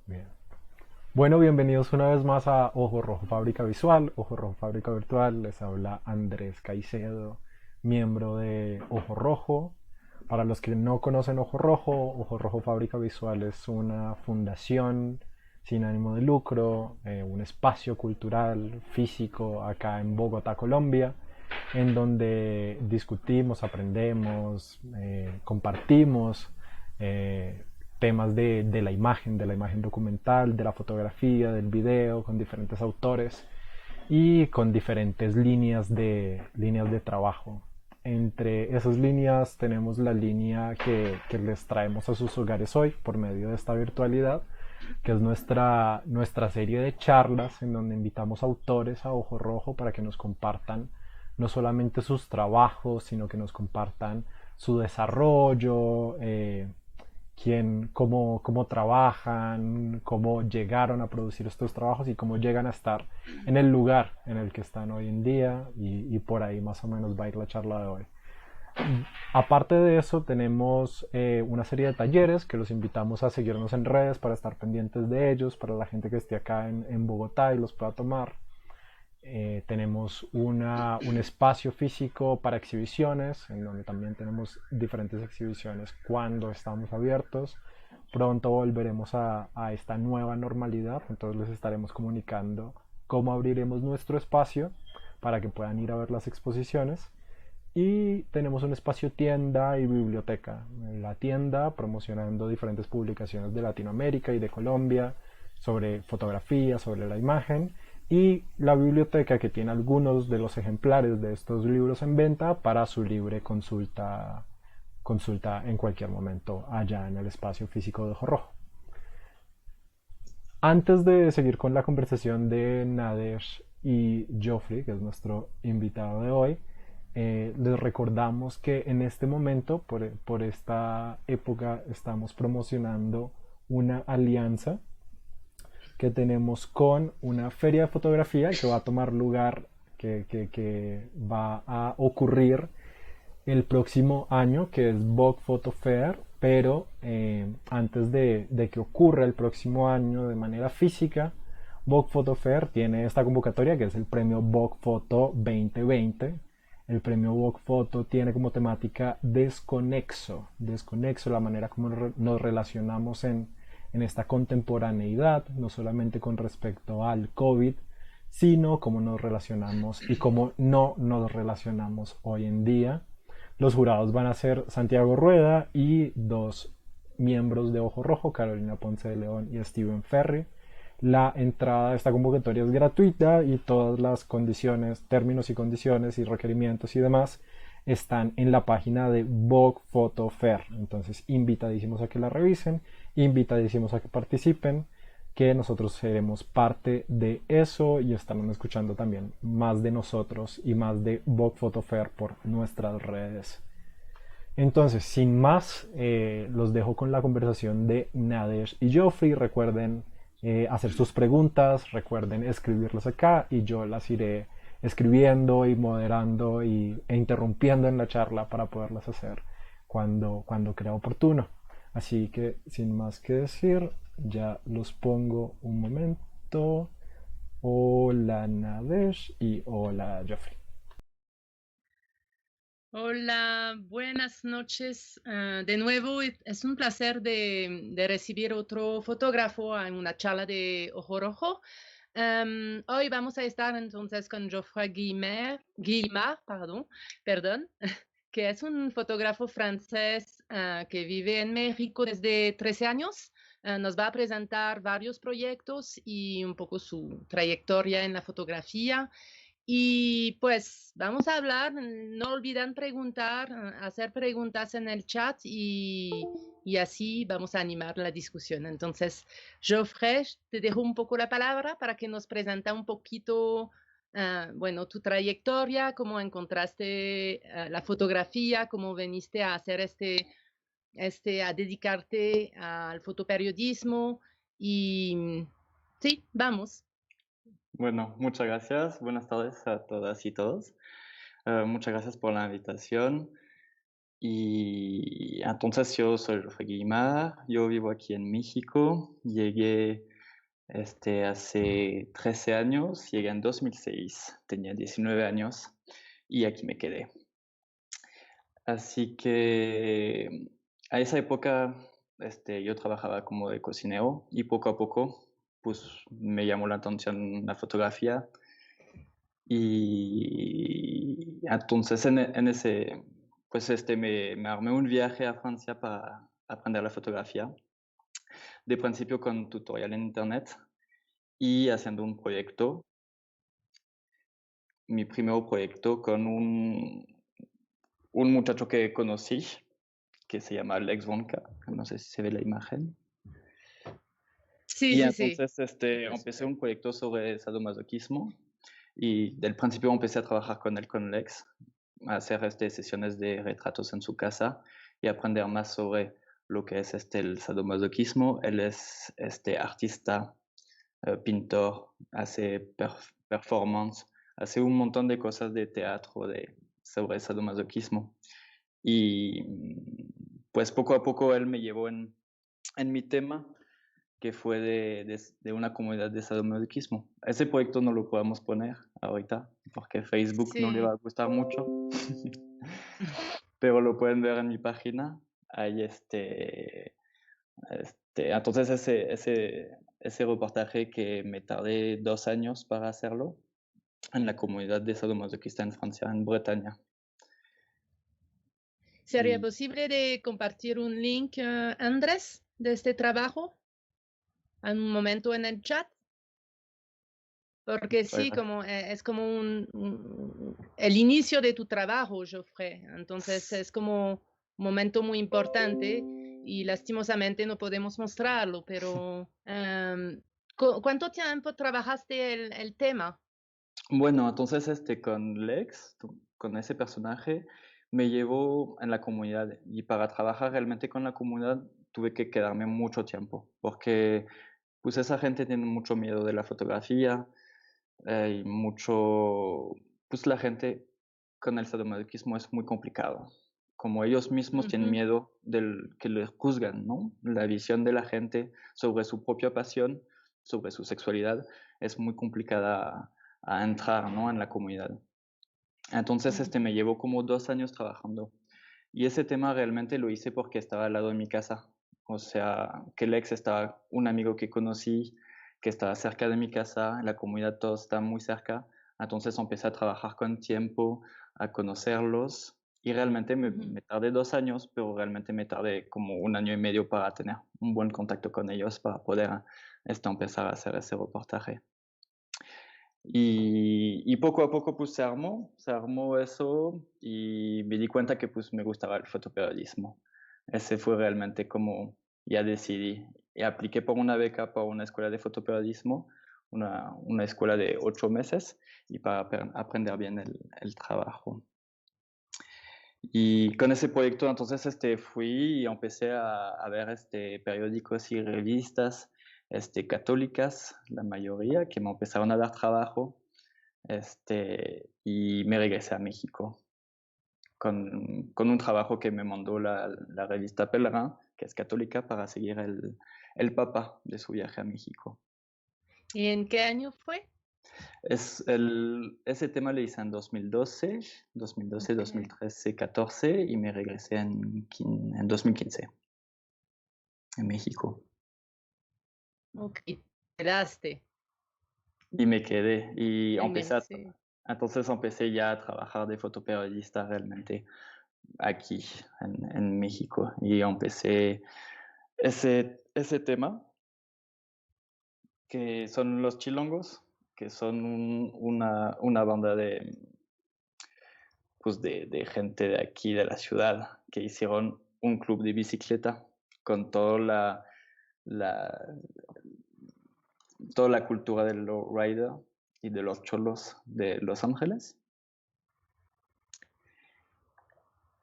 Bien. Bueno, bienvenidos una vez más a Ojo Rojo Fábrica Visual, Ojo Rojo Fábrica Virtual. Les habla Andrés Caicedo, miembro de Ojo Rojo. Para los que no conocen Ojo Rojo Fábrica Visual es una fundación sin ánimo de lucro, un espacio cultural, físico acá en Bogotá, Colombia, en donde discutimos, aprendemos, compartimos eh, temas de la imagen documental, de la fotografía, del video, con diferentes autores y con diferentes líneas de trabajo. Entre esas líneas tenemos la línea que les traemos a sus hogares hoy por medio de esta virtualidad, que es nuestra serie de charlas en donde invitamos autores a Ojo Rojo para que nos compartan no solamente sus trabajos, sino que nos compartan su desarrollo, cómo trabajan, cómo llegaron a producir estos trabajos y cómo llegan a estar en el lugar en el que están hoy en día y por ahí más o menos va a ir la charla de hoy. Aparte de eso, tenemos una serie de talleres que los invitamos a seguirnos en redes para estar pendientes de ellos, para la gente que esté acá en Bogotá y los pueda tomar. Tenemos un espacio físico para exhibiciones, en donde también tenemos diferentes exhibiciones cuando estamos abiertos. Pronto volveremos a esta nueva normalidad, entonces les estaremos comunicando cómo abriremos nuestro espacio para que puedan ir a ver las exposiciones. Y tenemos un espacio tienda y biblioteca. La tienda promocionando diferentes publicaciones de Latinoamérica y de Colombia sobre fotografía, sobre la imagen. Y la biblioteca que tiene algunos de los ejemplares de estos libros en venta para su libre consulta en cualquier momento allá en el espacio físico de Ojo Rojo. Antes de seguir con la conversación de Nader y Joffrey, que es nuestro invitado de hoy, les recordamos que en este momento, por esta época, estamos promocionando una alianza que tenemos con una feria de fotografía que va a tomar lugar, que va a ocurrir el próximo año, que es Vogue Photo Fair, pero antes de que ocurra el próximo año de manera física, Vogue Photo Fair tiene esta convocatoria que es el premio Vogue Photo 2020. El premio Vogue Photo tiene como temática desconexo, la manera como nos relacionamos en esta contemporaneidad, no solamente con respecto al COVID, sino cómo nos relacionamos y cómo no nos relacionamos hoy en día. Los jurados van a ser Santiago Rueda y dos miembros de Ojo Rojo, Carolina Ponce de León y Steven Ferry. La entrada a esta convocatoria es gratuita y todas las condiciones, términos y condiciones y requerimientos y demás están en la página de Vogue Photo Fair. Entonces, invitadísimos a que la revisen, invitadísimos a que participen, que nosotros seremos parte de eso y estarán escuchando también más de nosotros y más de Vogue Photo Fair por nuestras redes. Entonces, sin más, los dejo con la conversación de Nader y Joffrey. Recuerden hacer sus preguntas, recuerden escribirlas acá y yo las iré escribiendo y moderando e interrumpiendo en la charla para poderlas hacer cuando crea oportuno. Así que, sin más que decir, ya los pongo un momento. Hola Nader y hola Joffrey. Hola, buenas noches. De nuevo, es un placer de recibir otro fotógrafo en una charla de Ojo Rojo. Hoy vamos a estar entonces con Geoffroy Guillemard, perdón, que es un fotógrafo francés que vive en México desde 13 años. Nos va a presentar varios proyectos y un poco su trayectoria en la fotografía. Y pues vamos a hablar, no olviden preguntar, hacer preguntas en el chat y así vamos a animar la discusión. Entonces, Geoffrey, te dejo un poco la palabra para que nos presenta un poquito, bueno, tu trayectoria, cómo encontraste la fotografía, cómo veniste a hacer a dedicarte al fotoperiodismo y sí, vamos. Bueno, muchas gracias. Buenas tardes a todas y todos. Muchas gracias por la invitación. Y entonces yo soy Guimar, yo vivo aquí en México, llegué hace 13 años, llegué en 2006, tenía 19 años y aquí me quedé. Así que a esa época yo trabajaba como de cocinero y poco a poco pues me llamó la atención la fotografía y entonces en ese pues me armé un viaje a Francia para aprender la fotografía. De principio con tutorial en internet y haciendo un proyecto, mi primer proyecto con un muchacho que conocí, que se llama Alex Bonka, no sé si se ve la imagen. Sí, Y sí, sí. entonces empecé un proyecto sobre sadomasoquismo y del principio empecé a trabajar con él, con Lex, a hacer sesiones de retratos en su casa y aprender más sobre lo que es el sadomasoquismo. Él es artista, pintor, hace performance, hace un montón de cosas de teatro sobre sadomasoquismo. Y pues poco a poco él me llevó en mi tema, que fue de una comunidad de sadomasoquismo. Ese proyecto no lo podemos poner ahorita porque Facebook no le va Sí. a gustar mucho, pero lo pueden ver en mi página. Ahí entonces ese reportaje que me tardé 2 años para hacerlo en la comunidad de sadomasoquista en Francia, en Bretaña. ¿Sería Y posible de compartir un link, Andrés, de este trabajo en un momento en el chat? Porque sí, como es como el inicio de tu trabajo, Geoffrey. Entonces es como un momento muy importante y lastimosamente no podemos mostrarlo, pero ¿cuánto tiempo trabajaste el tema? bueno, entonces con Lex, con ese personaje, me llevó en la comunidad y para trabajar realmente con la comunidad tuve que quedarme mucho tiempo porque pues esa gente tiene mucho miedo de la fotografía y pues la gente con el sadomasoquismo es muy complicado. Como ellos mismos tienen Ujú. miedo del que les juzgan, ¿no? La visión de la gente sobre su propia pasión, sobre su sexualidad, es muy complicada a entrar, ¿no? En la comunidad. Entonces, me llevó como 2 años trabajando. Y ese tema realmente lo hice porque estaba al lado de mi casa. O sea, que el ex estaba un amigo que conocí, que estaba cerca de mi casa, la comunidad todos está muy cerca. Entonces empecé a trabajar con tiempo, a conocerlos. Y realmente Ujú. me tardé 2 años, pero realmente me tardé como 1 año y medio para tener un buen contacto con ellos, para poder empezar a hacer ese reportaje. Y poco a poco pues se armó eso y me di cuenta que pues me gustaba el fotoperiodismo. Ese fue realmente como ya decidí. Y apliqué por una beca para una escuela de fotoperiodismo, una escuela de 8 meses y para aprender bien el trabajo. Y con ese proyecto entonces fui y empecé a ver periódicos y revistas católicas, la mayoría, que me empezaron a dar trabajo y me regresé a México con un trabajo que me mandó la revista Pellegrin, que es católica, para seguir el Papa de su viaje a México. ¿Y en qué año fue? Ese tema lo hice en 2012, 2013, 14 y me regresé en 2015 en México. Ok, quedaste Y me quedé y sí. entonces empecé ya a trabajar de fotoperiodista realmente aquí en México y empecé ese tema que son los Chilongos, que son una banda pues de gente de aquí, de la ciudad, que hicieron un club de bicicleta con la, toda la cultura del lowrider y de los cholos de Los Ángeles.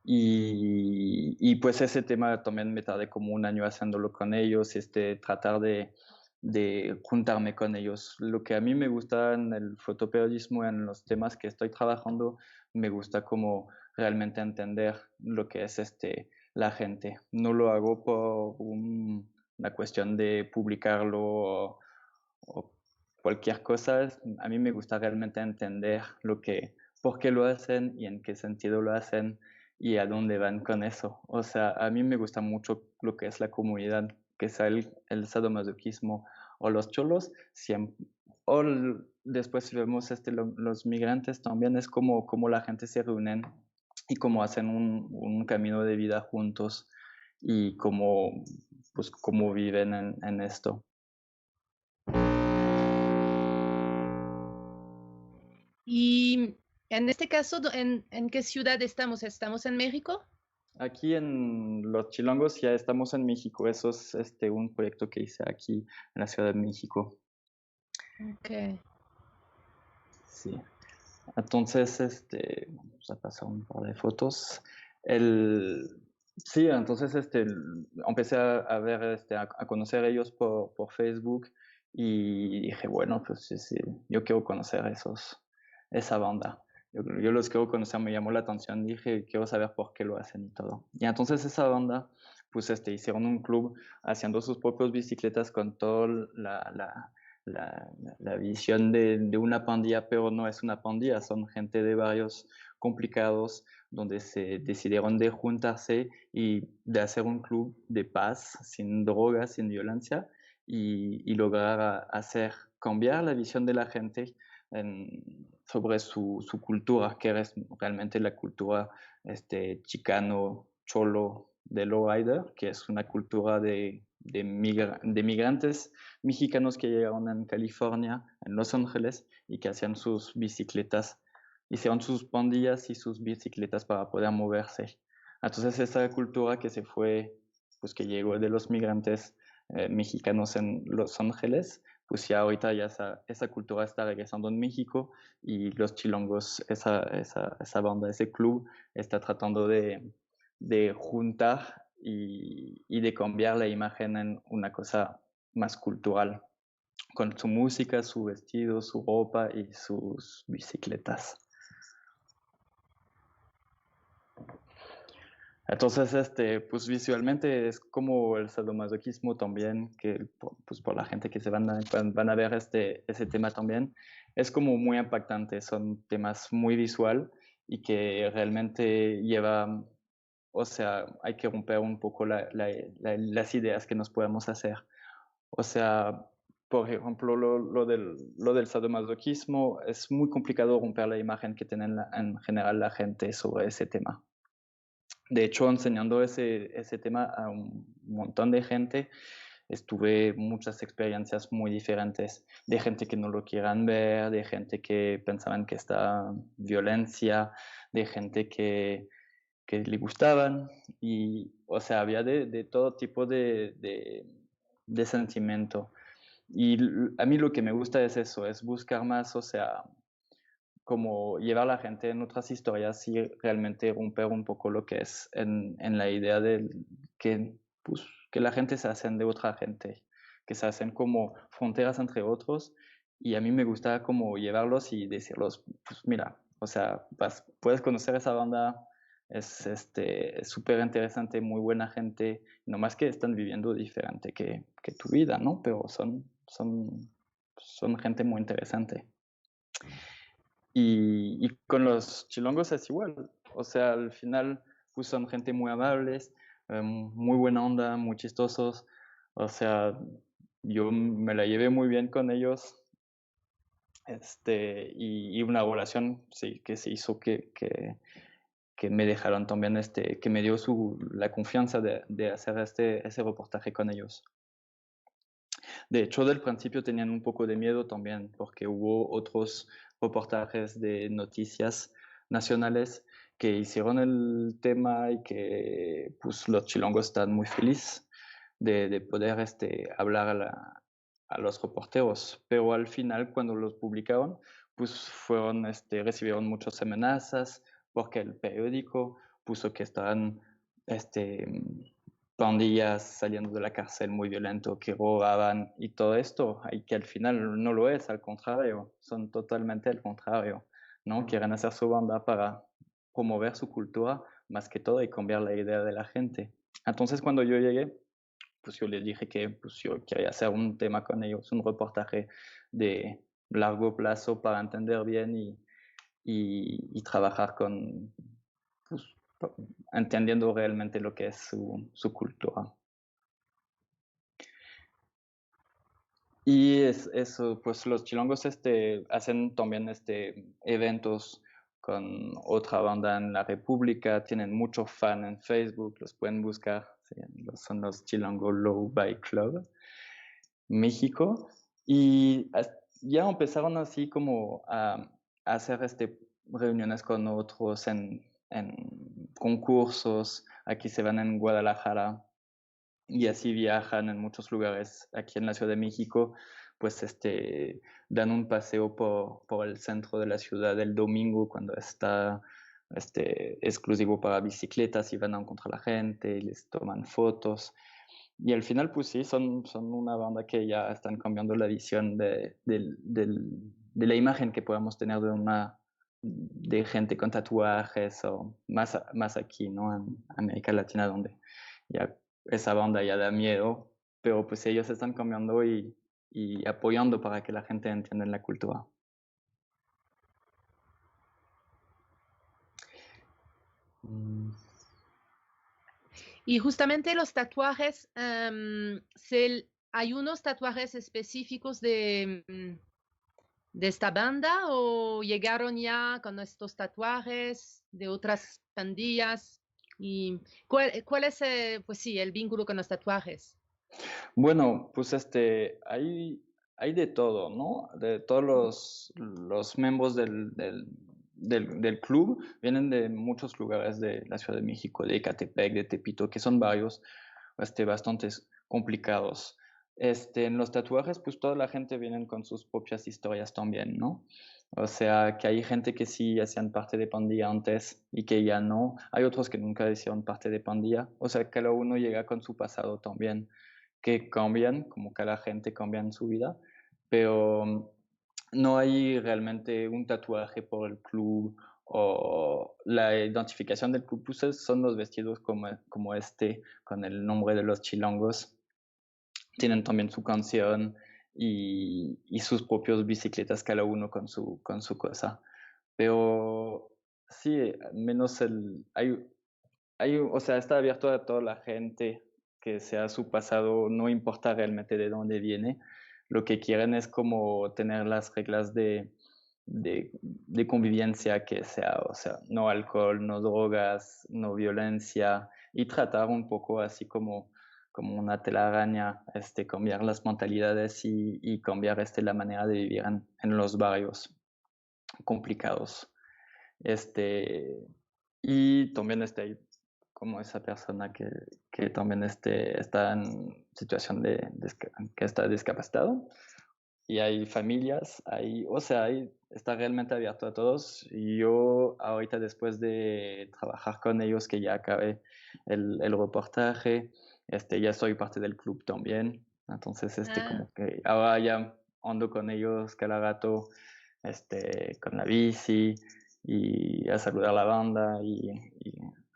Y pues ese tema también me tardé como 1 año haciéndolo con ellos, tratar de juntarme con ellos. Lo que a mí me gusta en el fotoperiodismo, en los temas que estoy trabajando, me gusta como realmente entender lo que es la gente. No lo hago por una cuestión de publicarlo o cualquier cosa. A mí me gusta realmente entender por qué lo hacen y en qué sentido lo hacen y a dónde van con eso. O sea, a mí me gusta mucho lo que es la comunidad, que sea el sadomasoquismo o los cholos, siempre, después si vemos los migrantes también es como la gente se reúnen y cómo hacen un camino de vida juntos y cómo viven en esto. Y en este caso, ¿en qué ciudad estamos? ¿Estamos en México? Aquí en Los Chilongos ya estamos en México. Eso es un proyecto que hice aquí en la Ciudad de México. Okay. Sí. Entonces, vamos a pasar un par de fotos. El, sí, entonces empecé a ver, a conocer ellos por Facebook y dije, bueno, pues sí, sí, yo quiero conocer esa banda. Yo los quiero conocer, me llamó la atención, dije, quiero saber por qué lo hacen y todo. Y entonces esa banda, pues hicieron un club haciendo sus propias bicicletas con toda la visión de una pandilla, pero no es una pandilla, son gente de barrios complicados donde se decidieron de juntarse y de hacer un club de paz, sin drogas, sin violencia, y lograr hacer cambiar la visión de la gente sobre su cultura, que es realmente la cultura chicano, cholo, de lowrider, que es una cultura de migrantes mexicanos que llegaron en California, en Los Ángeles, y que hacían sus bicicletas, hicieron sus pandillas y sus bicicletas para poder moverse. Entonces esa cultura que se fue, pues que llegó de los migrantes mexicanos en Los Ángeles, pues ya ahorita ya esa cultura está regresando en México y los chilongos, esa banda, ese club, está tratando de juntar y de cambiar la imagen en una cosa más cultural, con su música, su vestido, su ropa y sus bicicletas. Entonces, pues visualmente es como el sadomasoquismo también, que pues por la gente que se van a ver ese tema también, es como muy impactante, son temas muy visual y que realmente lleva, o sea, hay que romper un poco las ideas que nos podemos hacer. O sea, por ejemplo, lo del sadomasoquismo es muy complicado romper la imagen que tiene en general la gente sobre ese tema. De hecho, enseñando ese tema a un montón de gente, tuve muchas experiencias muy diferentes, de gente que no lo quieran ver, de gente que pensaban que está violencia, de gente que le gustaban, y, o sea, había de todo tipo de sentimiento. Y a mí lo que me gusta es eso, es buscar más, o sea, como llevar a la gente en otras historias y realmente romper un poco lo que es en la idea de pues, que la gente se hacen de otra gente, que se hacen como fronteras entre otros, y a mí me gusta como llevarlos y decirlos, pues mira, o sea, puedes conocer esa banda, es súper interesante, muy buena gente, nomás que están viviendo diferente que tu vida, ¿no? Pero son gente muy interesante. Y con los chilongos es igual. O sea, al final pues son gente muy amables, muy buena onda, muy chistosos. O sea, yo me la llevé muy bien con ellos. Y una relación sí, que se hizo que me dejaron también, que me dio la confianza de hacer ese reportaje con ellos. De hecho, del principio tenían un poco de miedo también, porque hubo otros reportajes de noticias nacionales que hicieron el tema y que pues, los chilongos están muy felices de poder hablar a los reporteros. Pero al final, cuando los publicaron, pues recibieron muchas amenazas porque el periódico puso que estaban pandillas saliendo de la cárcel muy violento, que robaban y todo esto, y que al final no lo es, al contrario, son totalmente al contrario, ¿no? Quieren hacer su banda promover su cultura más que todo y cambiar la idea de la gente. Entonces cuando yo llegué, pues yo les dije que pues, yo quería hacer un tema con ellos, un reportaje de largo plazo para entender bien y trabajar con, pues, entendiendo realmente lo que es su cultura. Y eso, pues los chilongos hacen también eventos con otra banda en la República, tienen muchos fans en Facebook, los pueden buscar, sí, son los Chilongo Low Bike Club México, y ya empezaron así como a hacer reuniones con otros en concursos, aquí se van en Guadalajara, y así viajan en muchos lugares aquí en la Ciudad de México, pues dan un paseo por el centro de la ciudad el domingo cuando está exclusivo para bicicletas y van a encontrar a la gente y les toman fotos. Y al final, pues sí, son una banda que ya están cambiando la visión de la imagen que podemos tener de gente con tatuajes o más aquí, ¿no? En América Latina, donde ya esa banda ya da miedo, pero pues ellos están cambiando y apoyando para que la gente entienda la cultura. Y justamente los tatuajes, ¿hay unos tatuajes específicos de esta banda o llegaron ya con estos tatuajes de otras pandillas? ¿Y cuál es, pues sí, el vínculo con los tatuajes? Bueno, pues hay de todo, ¿no? De todos los miembros del club vienen de muchos lugares de la Ciudad de México, de Ecatepec, de Tepito, que son varios bastante complicados. En los tatuajes, pues toda la gente viene con sus propias historias también, ¿no? O sea, que hay gente que sí hacían parte de pandilla antes y que ya no. Hay otros que nunca hicieron parte de pandilla. O sea, cada uno llega con su pasado también, que cambian, como cada gente cambia en su vida, pero no hay realmente un tatuaje por el club o la identificación del club, pues son los vestidos como con el nombre de los chilongos. Tienen también su canción y sus propios bicicletas, cada uno con su cosa. Pero sí, menos o sea, está abierto a toda la gente, que sea su pasado, no importa realmente de dónde viene. Lo que quieren es como tener las reglas de convivencia que sea, o sea, no alcohol, no drogas, no violencia, y tratar un poco así como una telaraña, cambiar las mentalidades y cambiar la manera de vivir en los barrios complicados. Y también como esa persona que también está en situación que está discapacitado. Y hay familias, o sea, está realmente abierto a todos. Y yo ahorita, después de trabajar con ellos, que ya acabé el reportaje, ya soy parte del club también. Entonces, como que ahora ya ando con ellos cada rato, con la bici y a saludar a la banda.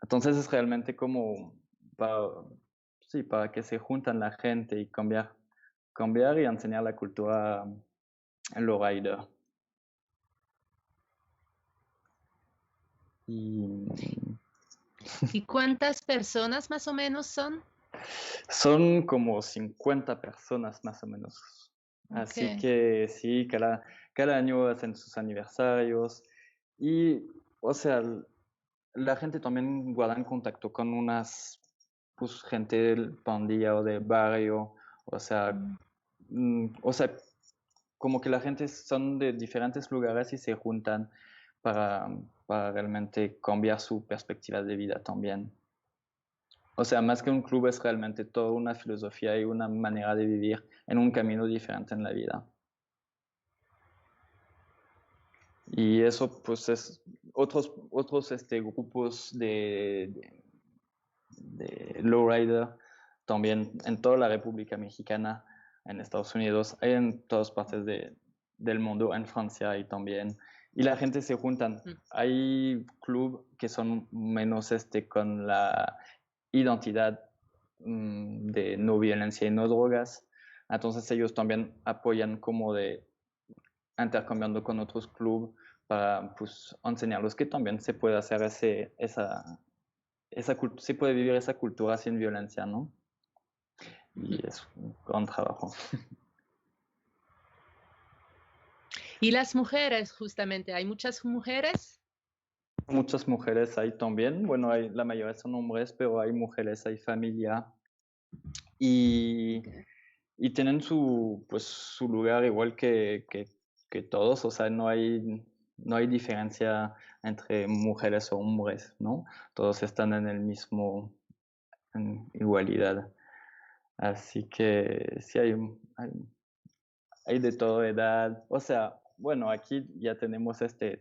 Entonces es realmente como para, sí, para que se juntan la gente y cambiar y enseñar la cultura en los riders. ¿Y cuántas personas más o menos son? Son como 50 personas más o menos. Así Okay. que sí, cada año hacen sus aniversarios y, o sea, la gente también guarda en contacto con pues, gente del pandilla o del barrio, o sea, o sea, como que la gente son de diferentes lugares y se juntan para, para realmente cambiar su perspectiva de vida también. O sea, más que un club es realmente toda una filosofía y una manera de vivir en un camino diferente en la vida. Y eso pues es otros grupos de lowrider también en toda la República Mexicana, en Estados Unidos, hay en todas partes del mundo, en Francia y también. y la gente se juntan. Hay clubes que son menos con la identidad de no violencia y no drogas. Entonces ellos también apoyan como de intercambiando con otros clubes para pues enseñarlos que también se puede hacer se puede vivir esa cultura sin violencia, ¿no? Y es un gran trabajo. Y las mujeres, justamente, ¿hay muchas mujeres? Muchas mujeres hay también, bueno, la mayoría son hombres, pero hay mujeres, hay familia y, Okay. y tienen pues, su lugar igual que todos, o sea, no hay diferencia entre mujeres o hombres, ¿no? Todos están en el mismo, en igualdad. Así que sí hay de toda edad, o sea, bueno, aquí ya tenemos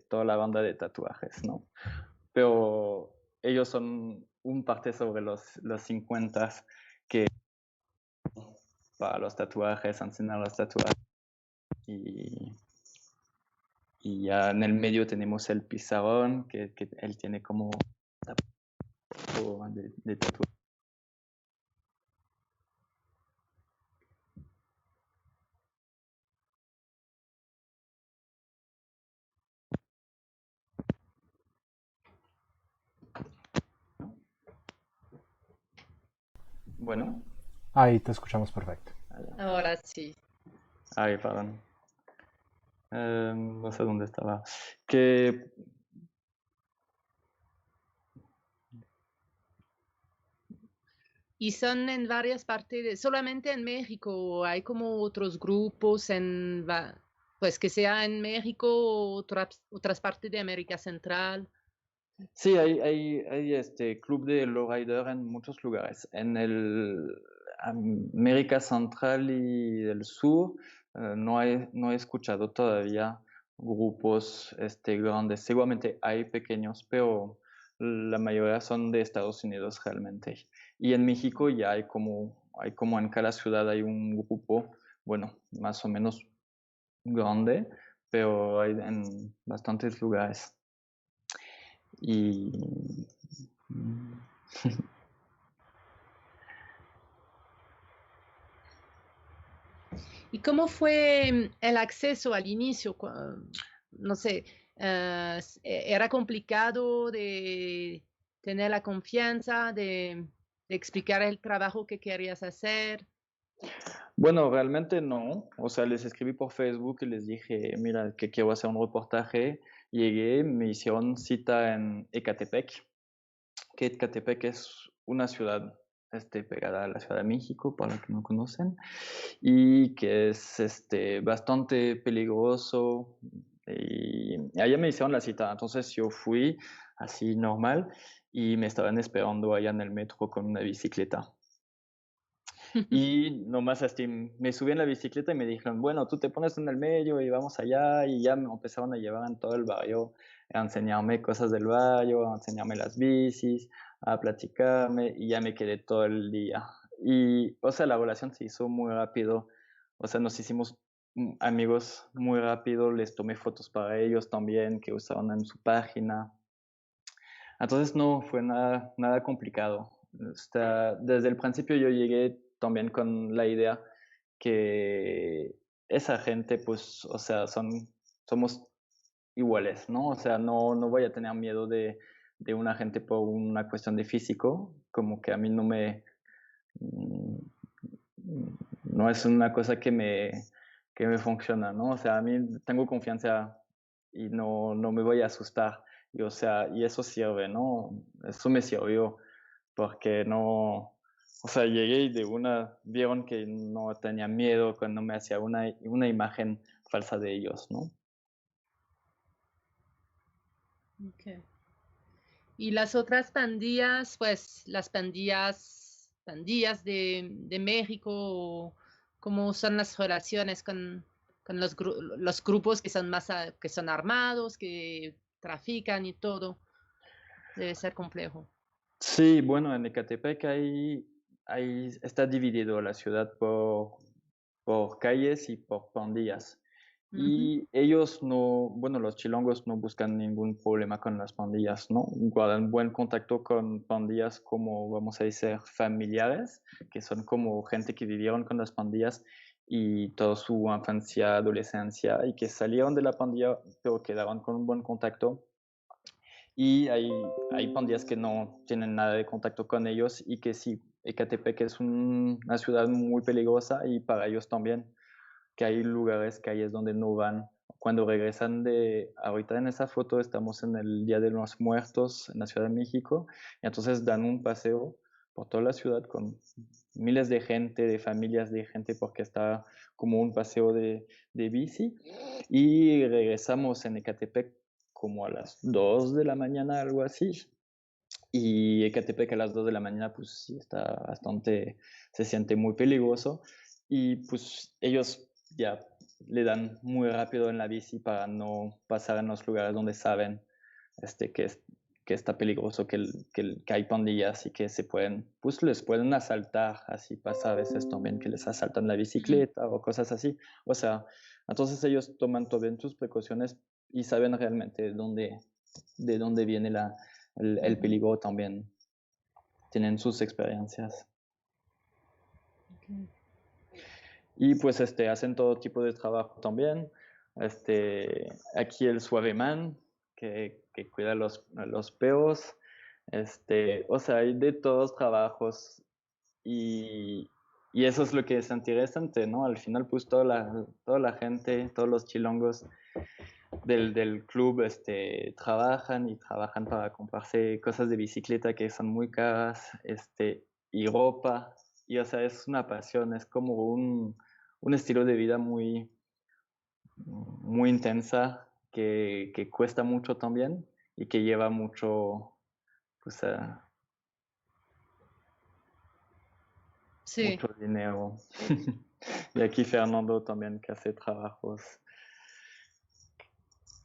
toda la banda de tatuajes, ¿no? Pero ellos son un parte sobre los 50 que para los tatuajes, enseñar los tatuajes y, y ya en el medio tenemos el pizarrón que él tiene como de tatuaje. Bueno, Ahí te escuchamos perfecto. Ahora sí. ay, perdón. No sé dónde estaba. Que Y son en varias partes, solamente en México, o hay como otros grupos pues que sea en México o otras partes de América Central. sí, hay este club de lowrider en muchos lugares. En el América Central y del Sur no he escuchado todavía grupos grandes. Seguramente hay pequeños, pero la mayoría son de Estados Unidos realmente. Y en México ya hay como en cada ciudad hay un grupo, bueno, más o menos grande, pero hay en bastantes lugares. Y ¿Y cómo fue el acceso al inicio? No sé, ¿era complicado de tener la confianza, de explicar el trabajo que querías hacer? Bueno, realmente no. O sea, les escribí por Facebook y les dije, mira, que quiero hacer un reportaje. Llegué, me hicieron cita en Ecatepec, que Ecatepec es una ciudad pegada a la Ciudad de México, para los que no conocen, y que es bastante peligroso. Y allá me hicieron la cita. Entonces yo fui así normal y me estaban esperando allá en el metro con una bicicleta. Y nomás me subí en la bicicleta y me dijeron, bueno, tú te pones en el medio y vamos allá. Y ya me empezaron a llevar en todo el barrio, a enseñarme cosas del barrio, a enseñarme las bicis, a platicarme y ya me quedé todo el día. Y, o sea, la relación se hizo muy rápido. O sea, nos hicimos amigos muy rápido. Les tomé fotos para ellos también que usaban en su página. Entonces no fue nada complicado. Desde el principio yo llegué también con la idea que esa gente, pues, o sea, somos iguales, ¿no? O sea, no voy a tener miedo de una gente por una cuestión de físico, como que a mí mm, no es una cosa que me funciona, ¿no? O sea, a mí tengo confianza y no me voy a asustar. Y, o sea, y eso sirve, ¿no? Eso me sirvió porque o sea, llegué y de una vieron que no tenía miedo cuando me hacía una imagen falsa de ellos, ¿no? Okay. Y las otras pandillas, pues las pandillas de México, ¿cómo son las relaciones con los grupos que son que son armados, que trafican y todo? Debe ser complejo. Sí, bueno, en Ecatepec está dividido la ciudad por calles y por pandillas. Ujú. Y ellos no, bueno, los chilongos no buscan ningún problema con las pandillas, ¿no? Guardan buen contacto con pandillas como, vamos a decir, familiares, que son como gente que vivieron con las pandillas y toda su infancia, adolescencia, y que salieron de la pandilla, pero quedaron con un buen contacto. Y hay pandillas que no tienen nada de contacto con ellos y que sí, Ecatepec es una ciudad muy peligrosa y para ellos también, que hay lugares, calles donde no van. Cuando regresan ahorita en esa foto estamos en el Día de los Muertos en la Ciudad de México, y entonces dan un paseo por toda la ciudad con miles de gente, de familias de gente, porque está como un paseo de bici, y regresamos en Ecatepec como a las 2 de la mañana, algo así, y Ecatepec a las 2 de la mañana pues sí está bastante, se siente muy peligroso, y pues ellos ya le dan muy rápido en la bici para no pasar en los lugares donde saben que está peligroso, que hay pandillas y que se pueden, pues les pueden asaltar. Así pasa a veces también que les asaltan la Ujú. bicicleta o cosas así. O sea, entonces ellos toman también sus precauciones y saben realmente de dónde viene el Ujú. peligro también. Tienen sus experiencias. Ok. Y pues hacen todo tipo de trabajo también. Aquí el suaveman, que cuida los peos. O sea, hay de todos trabajos y, y eso es lo que es interesante, ¿no? Al final, pues toda la gente, todos los chilongos del club trabajan y trabajan para comprarse cosas de bicicleta que son muy caras, y ropa. Y o sea, es una pasión, es como un estilo de vida muy, muy intensa que cuesta mucho también y que lleva mucho, pues, Sí. mucho dinero. Y aquí Fernando también que hace trabajos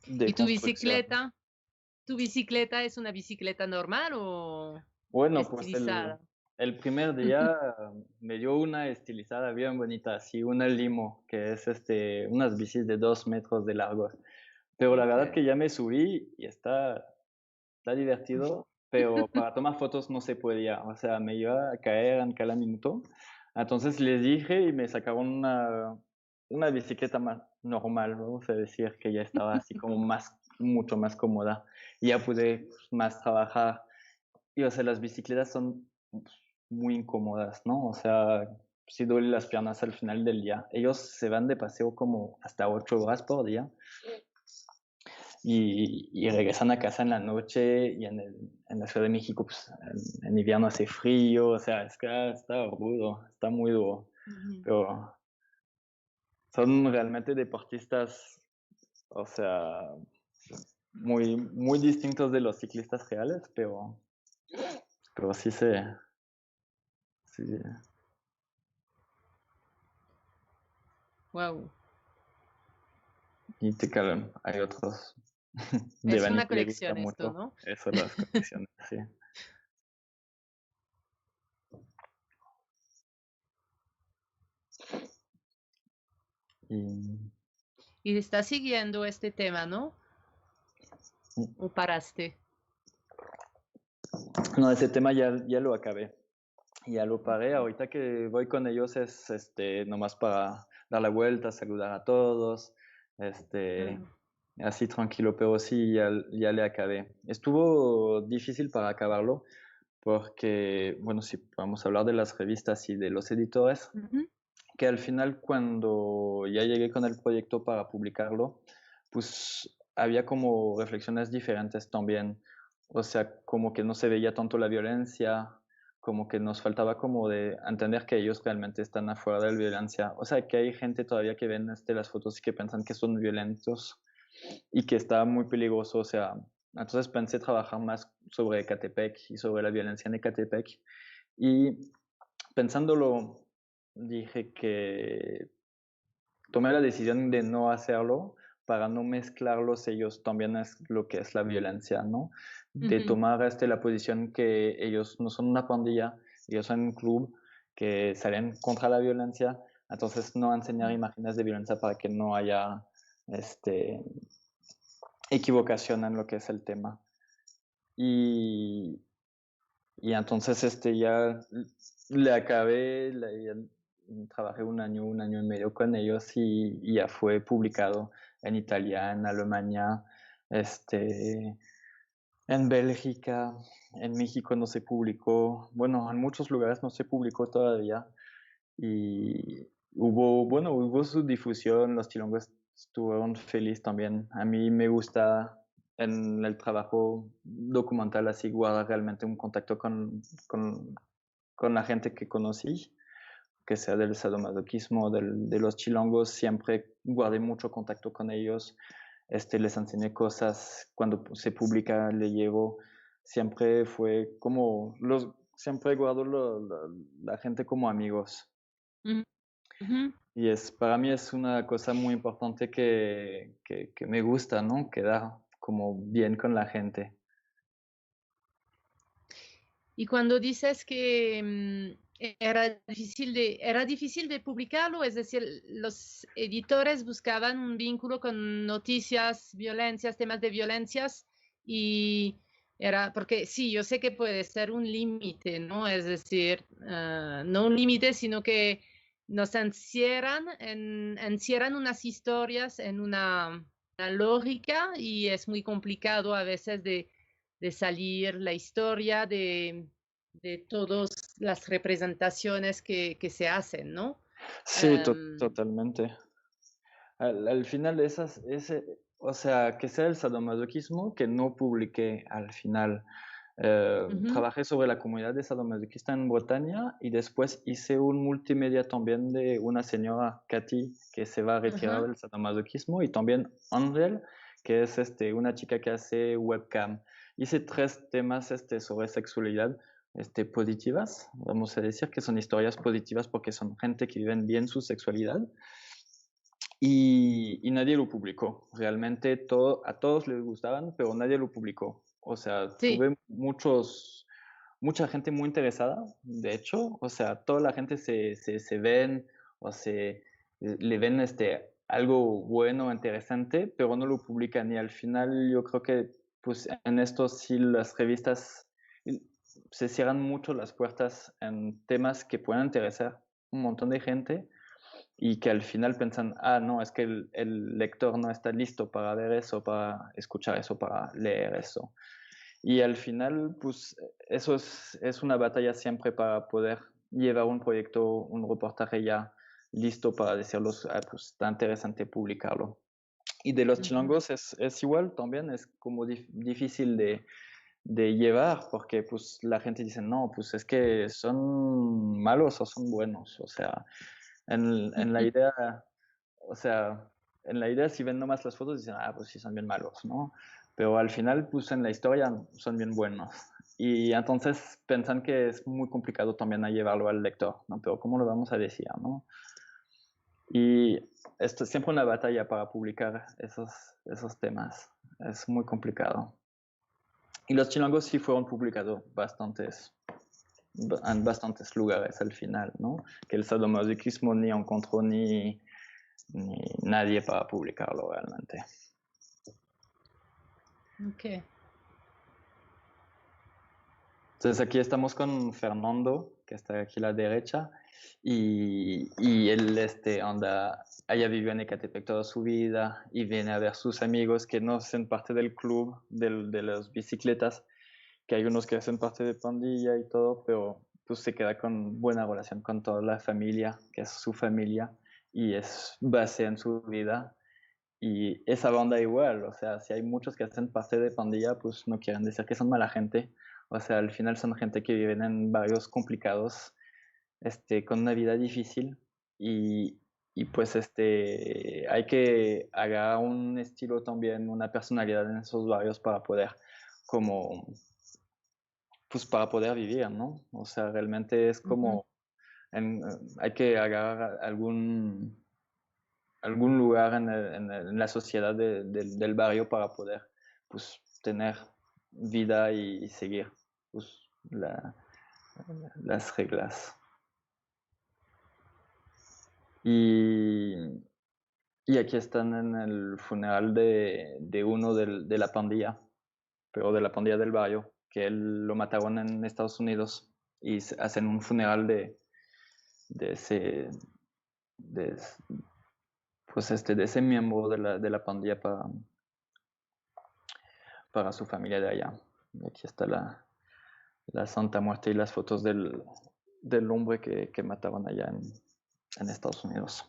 de ¿Y tu construcción. bicicleta? ¿Tu bicicleta es una bicicleta normal o Bueno, pues estilizada? el primer día me dio una estilizada bien bonita, así una limo, que es unas bicis de 2 metros de largo. Pero la verdad Okay. que ya me subí y está divertido, pero para tomar fotos no se podía, o sea, me iba a caer en cada minuto. Entonces les dije y me sacaron una bicicleta más normal, vamos a decir, que ya estaba así como mucho más cómoda. Y ya pude más trabajar. Y o sea, las bicicletas son muy incómodas, ¿no? O sea, sí duele las piernas al final del día. Ellos se van de paseo como hasta 8 horas por día y regresan a casa en la noche y en la Ciudad de México, pues en invierno hace frío, o sea, es que está rudo, está muy duro, Ujú. pero son realmente deportistas, o sea, muy, muy distintos de los ciclistas reales, pero sí, Wow. y te calan. Hay otros. Es una Devani le gusta colección esto, mucho ¿no? eso, las conexiones, sí. Y Y estás siguiendo este tema, ¿no? ¿O paraste? no, ese tema ya lo acabé. Ya lo paré. Ahorita que voy con ellos es nomás para dar la vuelta, saludar a todos, este, Ah, así tranquilo, pero sí, ya le acabé. Estuvo difícil para acabarlo porque, bueno, si vamos a hablar de las revistas y de los editores, ujú, que al final cuando ya llegué con el proyecto para publicarlo, pues había como reflexiones diferentes también. O sea, como que no se veía tanto la violencia, como que nos faltaba como de entender que ellos realmente están afuera de la violencia. O sea, que hay gente todavía que ven las fotos y que piensan que son violentos y que está muy peligroso. O sea, entonces pensé trabajar más sobre Ecatepec y sobre la violencia en Ecatepec. Y pensándolo, dije que tomé la decisión de no hacerlo para no mezclarlos ellos también es lo que es la violencia, ¿no? De ujú, tomar la posición que ellos no son una pandilla, ellos son un club que salen contra la violencia, entonces no enseñar ujú. imágenes de violencia para que no haya este, equivocación en lo que es el tema. Y, y entonces ya le acabé, ya trabajé un año y medio con ellos y ya fue publicado en Italia, en Alemania, en Bélgica, en México no se publicó, bueno, en muchos lugares no se publicó todavía y hubo su difusión, los chilongos estuvieron felices también. A mí me gusta en el trabajo documental así guardar realmente un contacto con la gente que conocí, que sea del sadomasoquismo, de los chilongos, siempre guardé mucho contacto con ellos, les enseñé cosas, cuando se publica le llevo, siempre fue como, siempre guardo la gente como amigos. Ujú, ujú. Y para mí es una cosa muy importante que me gusta, ¿no? Quedar como bien con la gente. Y cuando dices que era difícil de publicarlo, es decir, los editores buscaban un vínculo con noticias, violencias, temas de violencias, y era, porque sí, yo sé que puede ser un límite, ¿no? Es decir, no un límite, sino que nos encierran unas historias en una lógica y es muy complicado a veces de salir la historia de todas las representaciones que se hacen, ¿no? Sí, Em, totalmente. Al final o sea, que sea el sadomasoquismo que no publiqué al final. Ujú, Trabajé sobre la comunidad de sadomasoquista en Bretaña y después hice un multimedia también de una señora, Katy, que se va a retirar ajá, del sadomasoquismo y también Angel, que es una chica que hace webcam. Hice 3 temas sobre sexualidad positivas, vamos a decir que son historias positivas porque son gente que viven bien su sexualidad y nadie lo publicó. Realmente a todos les gustaban, pero nadie lo publicó. O sea, sí. tuve mucha gente muy interesada, de hecho. O sea, toda la gente se ven o le ven algo bueno, interesante, pero no lo publican. Y al final yo creo que pues en esto sí las revistas se cierran mucho las puertas en temas que pueden interesar un montón de gente y que al final piensan, no, es que el lector no está listo para ver eso, para escuchar eso, para leer eso. Y al final, pues eso es una batalla siempre para poder llevar un proyecto, un reportaje ya listo para decirlos, pues está interesante publicarlo. Y de los Ujú. chilangos es igual también, es como difícil de llevar, porque pues la gente dice, no, pues es que son malos o son buenos, o sea, en la idea, o sea, en la idea si ven nomás las fotos dicen, pues sí son bien malos, ¿no? Pero al final, pues en la historia son bien buenos. Y entonces piensan que es muy complicado también a llevarlo al lector, ¿no? Pero ¿cómo lo vamos a decir, no? Y esto es siempre una batalla para publicar esos temas. Es muy complicado. Y los chilangos sí fueron publicados en bastantes lugares al final, ¿no? Que el sadomasoquismo ni encontró ni nadie para publicarlo realmente. Ok. Entonces aquí estamos con Fernando, que está aquí a la derecha, y él allá vivió en Ecatepec toda su vida y viene a ver sus amigos que no hacen parte del club de las bicicletas, que hay unos que hacen parte de pandilla y todo, pero pues se queda con buena relación con toda la familia, que es su familia, y es base en su vida. Y esa banda igual, o sea, si hay muchos que hacen parte de pandilla, pues no quieren decir que son mala gente. O sea, al final son gente que viven en barrios complicados, con una vida difícil y, y pues hay que agarrar un estilo también, una personalidad en esos barrios para poder como, pues para poder vivir, ¿no? O sea, realmente es Ujú, como, hay que agarrar algún lugar en la sociedad del barrio para poder pues, tener vida y seguir pues, las reglas. Y Y aquí están en el funeral de uno de la pandilla, pero de la pandilla del barrio, que él lo mataron en Estados Unidos y hacen un funeral de ese, de, pues de ese miembro de la pandilla para su familia de allá. Y aquí está la Santa Muerte y las fotos del hombre que mataron allá en Estados Unidos.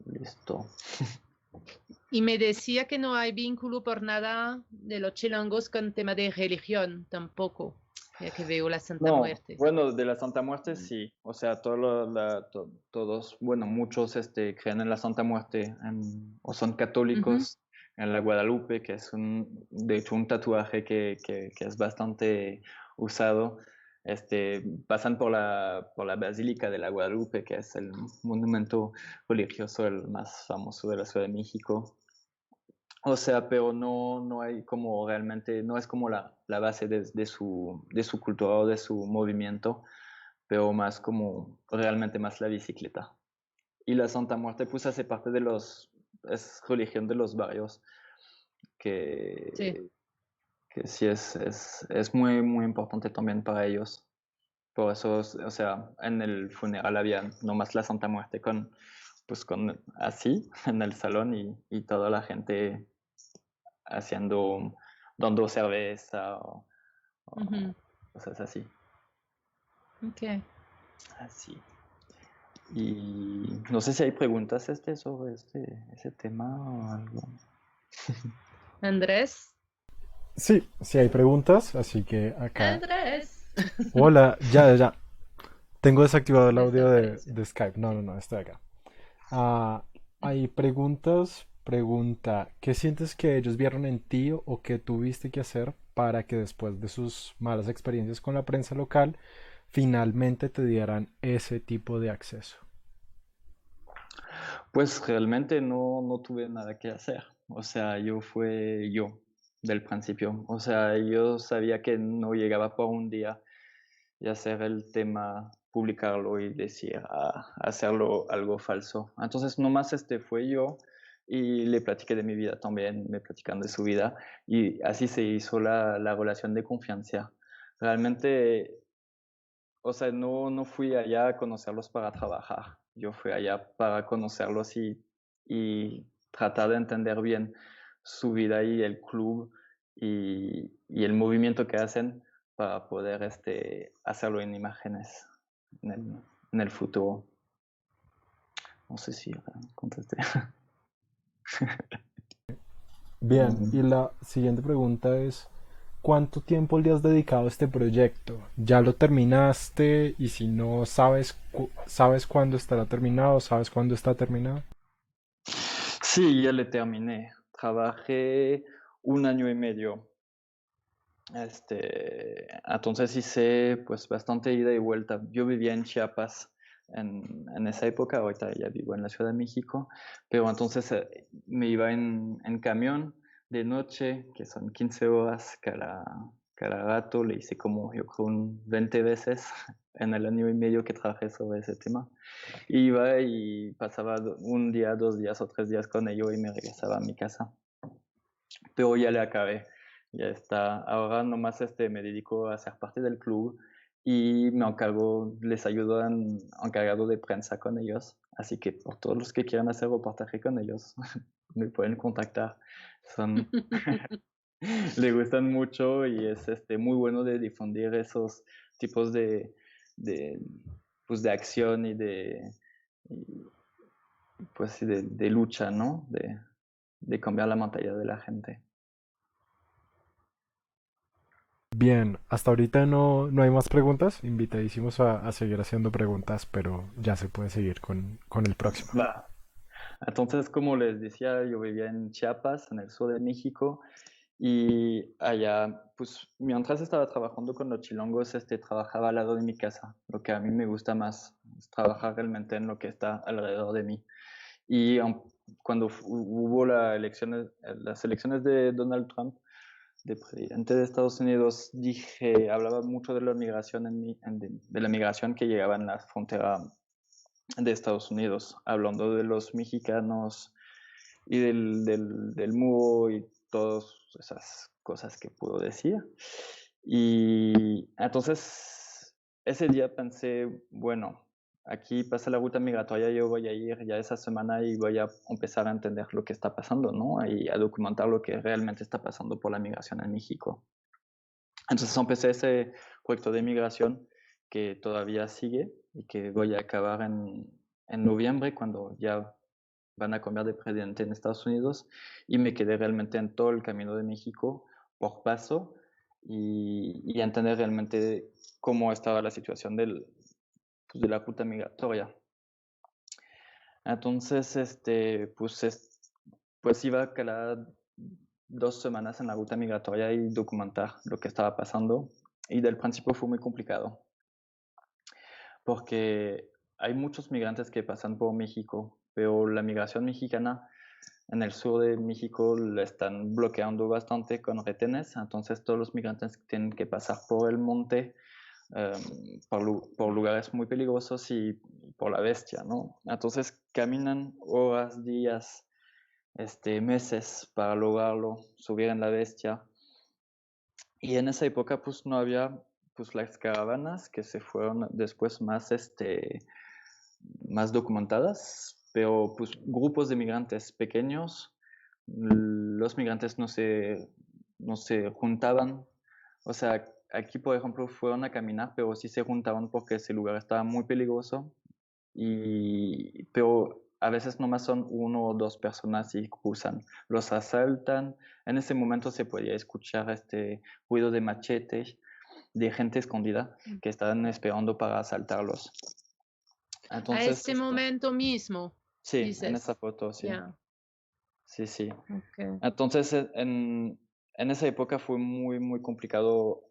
Listo. Y me decía que no hay vínculo por nada de los chilangos con tema de religión tampoco, ya que veo la Santa No, Muerte. bueno, de la Santa Muerte sí, o sea, todos, bueno, muchos creen en la Santa Muerte o son católicos en la Guadalupe, que es de hecho un tatuaje que es bastante usado. Pasan por la Basílica de la Guadalupe, que es el monumento religioso el más famoso de la Ciudad de México. O sea, pero no hay como realmente, no es como la base de su cultura o de su movimiento, pero más como realmente más la bicicleta. Y la Santa Muerte pues hace parte es religión de los barrios, Sí. que sí es muy, muy importante también para ellos. Por eso, o sea, en el funeral había nomás la Santa Muerte pues con así en el salón y toda la gente dando cerveza o cosas así. Ok. Así. Y no sé si hay preguntas sobre ese tema o algo. Andrés. Sí, sí hay preguntas, así que acá. Andrés. Hola, ya. Tengo desactivado el audio Desapareció. de Skype. No, estoy acá. Ah, hay preguntas. Pregunta, ¿qué sientes que ellos vieron en ti o que tuviste que hacer para que después de sus malas experiencias con la prensa local, finalmente te dieran ese tipo de acceso? Pues realmente no tuve nada que hacer. O sea, fue yo del principio. O sea, yo sabía que no llegaba por un día y hacer el tema, publicarlo y decir, hacerlo algo falso. Entonces, nomás fue yo y le platiqué de mi vida también, me platican de su vida y así se hizo la relación de confianza. Realmente, o sea, no fui allá a conocerlos para trabajar, yo fui allá para conocerlos y tratar de entender bien su vida y el club y el movimiento que hacen para poder hacerlo en imágenes en en el futuro. No sé si contesté. Bien, y la siguiente pregunta es, ¿cuánto tiempo le has dedicado a este proyecto? ¿Ya lo terminaste? Y si no sabes, ¿sabes cuándo estará terminado? ¿Sabes cuándo está terminado? Sí, ya le terminé. Trabajé un año y medio. Entonces hice pues bastante ida y vuelta. Yo vivía en Chiapas en esa época, ahorita ya vivo en la Ciudad de México, pero entonces me iba en camión de noche, que son 15 horas cada rato, le hice como yo creo 20 veces en el año y medio que trabajé sobre ese tema. Iba y pasaba un día, 2 días o 3 días con ello y me regresaba a mi casa, pero ya le acabé, ya está. Ahora nomás me dedico a ser parte del club y les ayudo encargado de prensa con ellos. Así que por todos los que quieran hacer reportaje con ellos, me pueden contactar. Son, le gustan mucho y es muy bueno de difundir esos tipos de, pues de acción y, pues, sí, de lucha, ¿no? De cambiar la mentalidad de la gente. Bien, hasta ahorita no hay más preguntas. Invitadísimos a seguir haciendo preguntas, pero ya se puede seguir con el próximo. Va. Entonces, como les decía, yo vivía en Chiapas, en el sur de México, y allá, pues, mientras estaba trabajando con los chilongos, trabajaba al lado de mi casa. Lo que a mí me gusta más es trabajar realmente en lo que está alrededor de mí. Y cuando hubo las elecciones de Donald Trump, de presidente de Estados Unidos, hablaba mucho de la migración de la migración que llegaba en la frontera de Estados Unidos, hablando de los mexicanos y del muro y todas esas cosas que puedo decir. Y entonces ese día pensé, bueno, aquí pasa la ruta migratoria, yo voy a ir ya esa semana y voy a empezar a entender lo que está pasando, ¿no? Y a documentar lo que realmente está pasando por la migración en México. Entonces empecé ese proyecto de migración que todavía sigue y que voy a acabar en noviembre cuando ya van a cambiar de presidente en Estados Unidos y me quedé realmente en todo el camino de México por paso y entender realmente cómo estaba la situación pues, de la ruta migratoria. Entonces, pues iba cada 2 semanas en la ruta migratoria y documentar lo que estaba pasando. Y del principio fue muy complicado, porque hay muchos migrantes que pasan por México, pero la migración mexicana en el sur de México la están bloqueando bastante con retenes, entonces todos los migrantes tienen que pasar por el monte, por lugares muy peligrosos y por la bestia, ¿no? Entonces caminan horas, días, meses para lograrlo, subir en la bestia. Y en esa época pues no había pues las caravanas que se fueron después más documentadas, pero pues grupos de migrantes pequeños, los migrantes no se juntaban, o sea, aquí por ejemplo fueron a caminar, pero sí se juntaban porque ese lugar estaba muy peligroso, pero a veces nomás son 1 o 2 personas y cruzan, los asaltan, en ese momento se podía escuchar este ruido de machetes, de gente escondida que estaban esperando para asaltarlos. A Entonces, este momento mismo, sí, en esa dices. foto, sí. Ya, Sí, sí. ok. Entonces, en esa época fue muy, muy complicado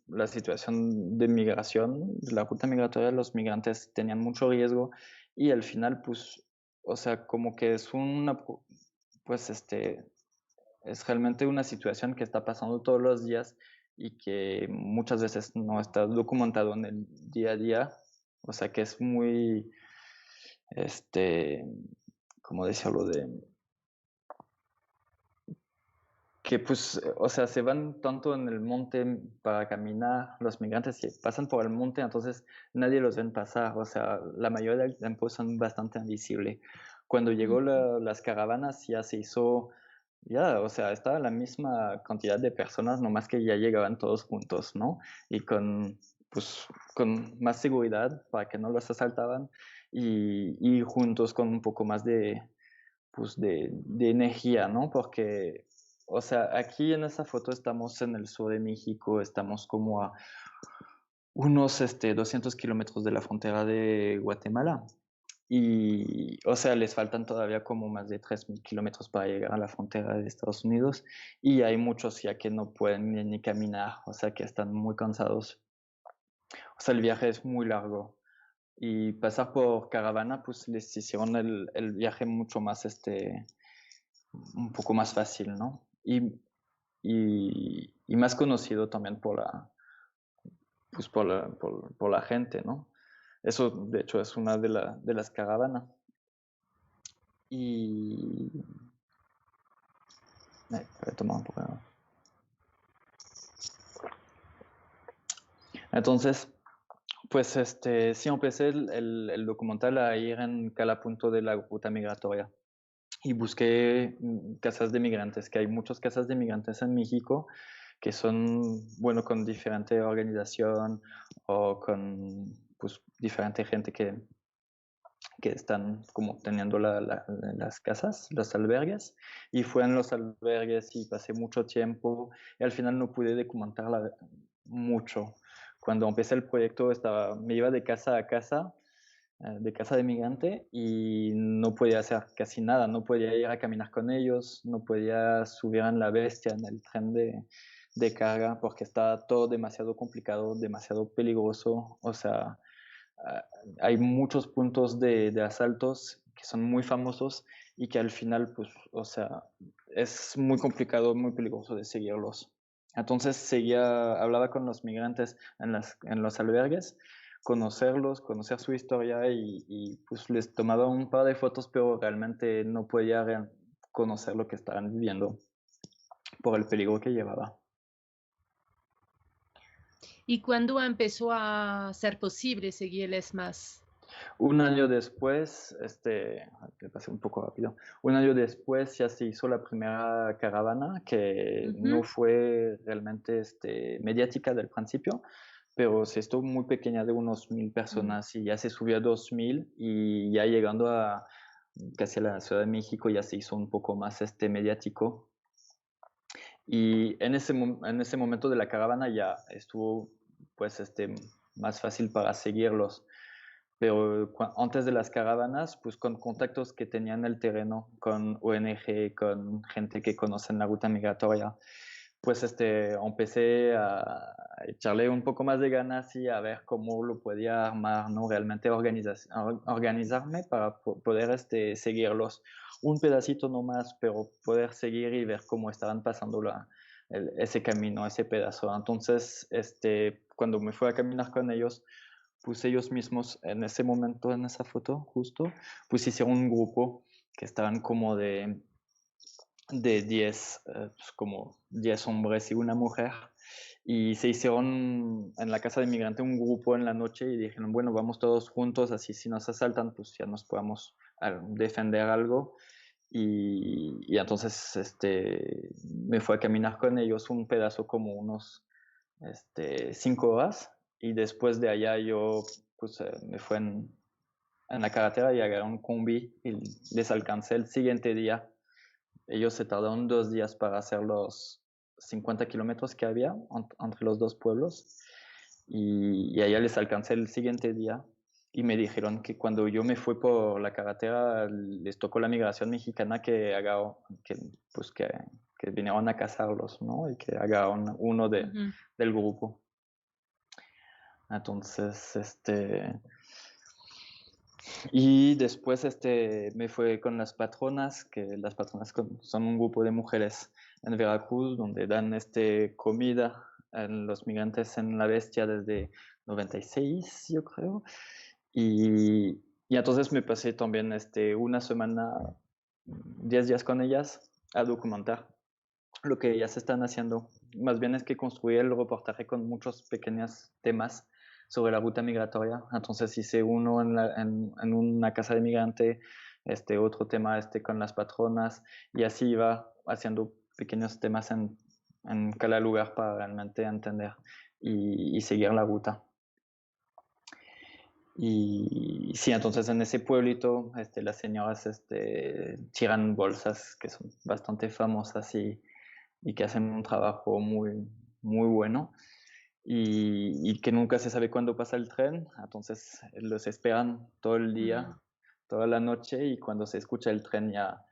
la situación de migración, de la ruta migratoria. Los migrantes tenían mucho riesgo y al final, pues, o sea, como que pues, es realmente una situación que está pasando todos los días y que muchas veces no está documentado en el día a día. O sea, que es muy, este, ¿cómo decirlo? Que pues, o sea, se van tanto en el monte para caminar, los migrantes pasan por el monte, entonces nadie los ven pasar, o sea, la mayoría del tiempo son bastante invisibles. Cuando llegó las caravanas ya se hizo, ya, o sea, estaba la misma cantidad de personas, nomás que ya llegaban todos juntos, ¿no? Y pues, con más seguridad para que no los asaltaban y juntos con un poco más pues de energía, ¿no? Porque, o sea, aquí en esa foto estamos en el sur de México, estamos como a unos 200 kilómetros de la frontera de Guatemala. Y, o sea, les faltan todavía como más de 3.000 kilómetros para llegar a la frontera de Estados Unidos. Y hay muchos ya que no pueden ni caminar, o sea, que están muy cansados. O sea, el viaje es muy largo. Y pasar por caravana, pues les hicieron el viaje mucho más, un poco más fácil, ¿no? Y más conocido también pues por la gente, ¿no? Eso, de hecho, es una de las caravanas. Y... voy a tomar un poco de agua. Entonces, pues sí empecé el documental a ir en cada punto de la ruta migratoria. Y busqué casas de migrantes, que hay muchas casas de migrantes en México que son, bueno, con diferente organización o con pues, diferente gente que están como teniendo las casas, los albergues. Y fue en los albergues y pasé mucho tiempo y al final no pude documentarla mucho. Cuando empecé el proyecto me iba de casa a casa, de casa de migrante, y no podía hacer casi nada, no podía ir a caminar con ellos, no podía subir en la bestia, en el tren de carga, porque estaba todo demasiado complicado, demasiado peligroso, o sea, hay muchos puntos de asaltos que son muy famosos y que al final, pues, o sea, es muy complicado, muy peligroso de seguirlos. Entonces hablaba con los migrantes en los albergues, conocerlos, conocer su historia y pues les tomaba un par de fotos, pero realmente no podía conocer lo que estaban viviendo por el peligro que llevaba. ¿Y cuándo empezó a ser posible seguirles más? Un año después, te pasé un poco rápido, un año después ya se hizo la primera caravana que no Ujú. fue realmente mediática del principio, pero se estuvo muy pequeña de unos 1000 Mm. personas y ya se subió a 2000 y ya llegando a casi a la Ciudad de México ya se hizo un poco más mediático. Y en ese momento de la caravana ya estuvo pues más fácil para seguirlos. Pero antes de las caravanas, pues con contactos que tenía en el terreno, con ONG, con gente que conoce la ruta migratoria, pues empecé a echarle un poco más de ganas y a ver cómo lo podía armar, ¿no? Realmente organizarme para poder seguirlos un pedacito nomás, pero poder seguir y ver cómo estaban pasando ese camino, ese pedazo. Entonces, cuando me fui a caminar con ellos, pues ellos mismos en ese momento, en esa foto justo, pues hicieron un grupo que estaban como de 10, pues como 10 hombres y una mujer, y se hicieron en la casa de inmigrante un grupo en la noche y dijeron, bueno, vamos todos juntos, así si nos asaltan, pues ya nos podamos defender algo. Y entonces me fui a caminar con ellos un pedazo como unos 5 horas y después de allá yo pues me fui en la carretera y agarré un combi y les alcancé el siguiente día. Ellos se tardaron 2 días para hacer los 50 kilómetros que había entre los dos pueblos y allá les alcancé el siguiente día y me dijeron que cuando yo me fui por la carretera les tocó la migración mexicana pues que vinieron a cazarlos, ¿no? Y que agarraron uno Ujú. del grupo. Entonces, y después me fui con las patronas, que las patronas son un grupo de mujeres en Veracruz donde dan comida a los migrantes en La Bestia desde 96, yo creo. Y entonces me pasé también una semana, 10 días con ellas a documentar lo que ellas están haciendo. Más bien es que construí el reportaje con muchos pequeños temas sobre la ruta migratoria. Entonces hice uno en una casa de migrante, otro tema con las patronas y así iba haciendo pequeños temas en cada lugar para realmente entender y seguir la ruta. Y sí, entonces en ese pueblito las señoras tiran bolsas que son bastante famosas y que hacen un trabajo muy, muy bueno y que nunca se sabe cuándo pasa el tren, entonces los esperan todo el Mm. día, toda la noche y cuando se escucha el tren ya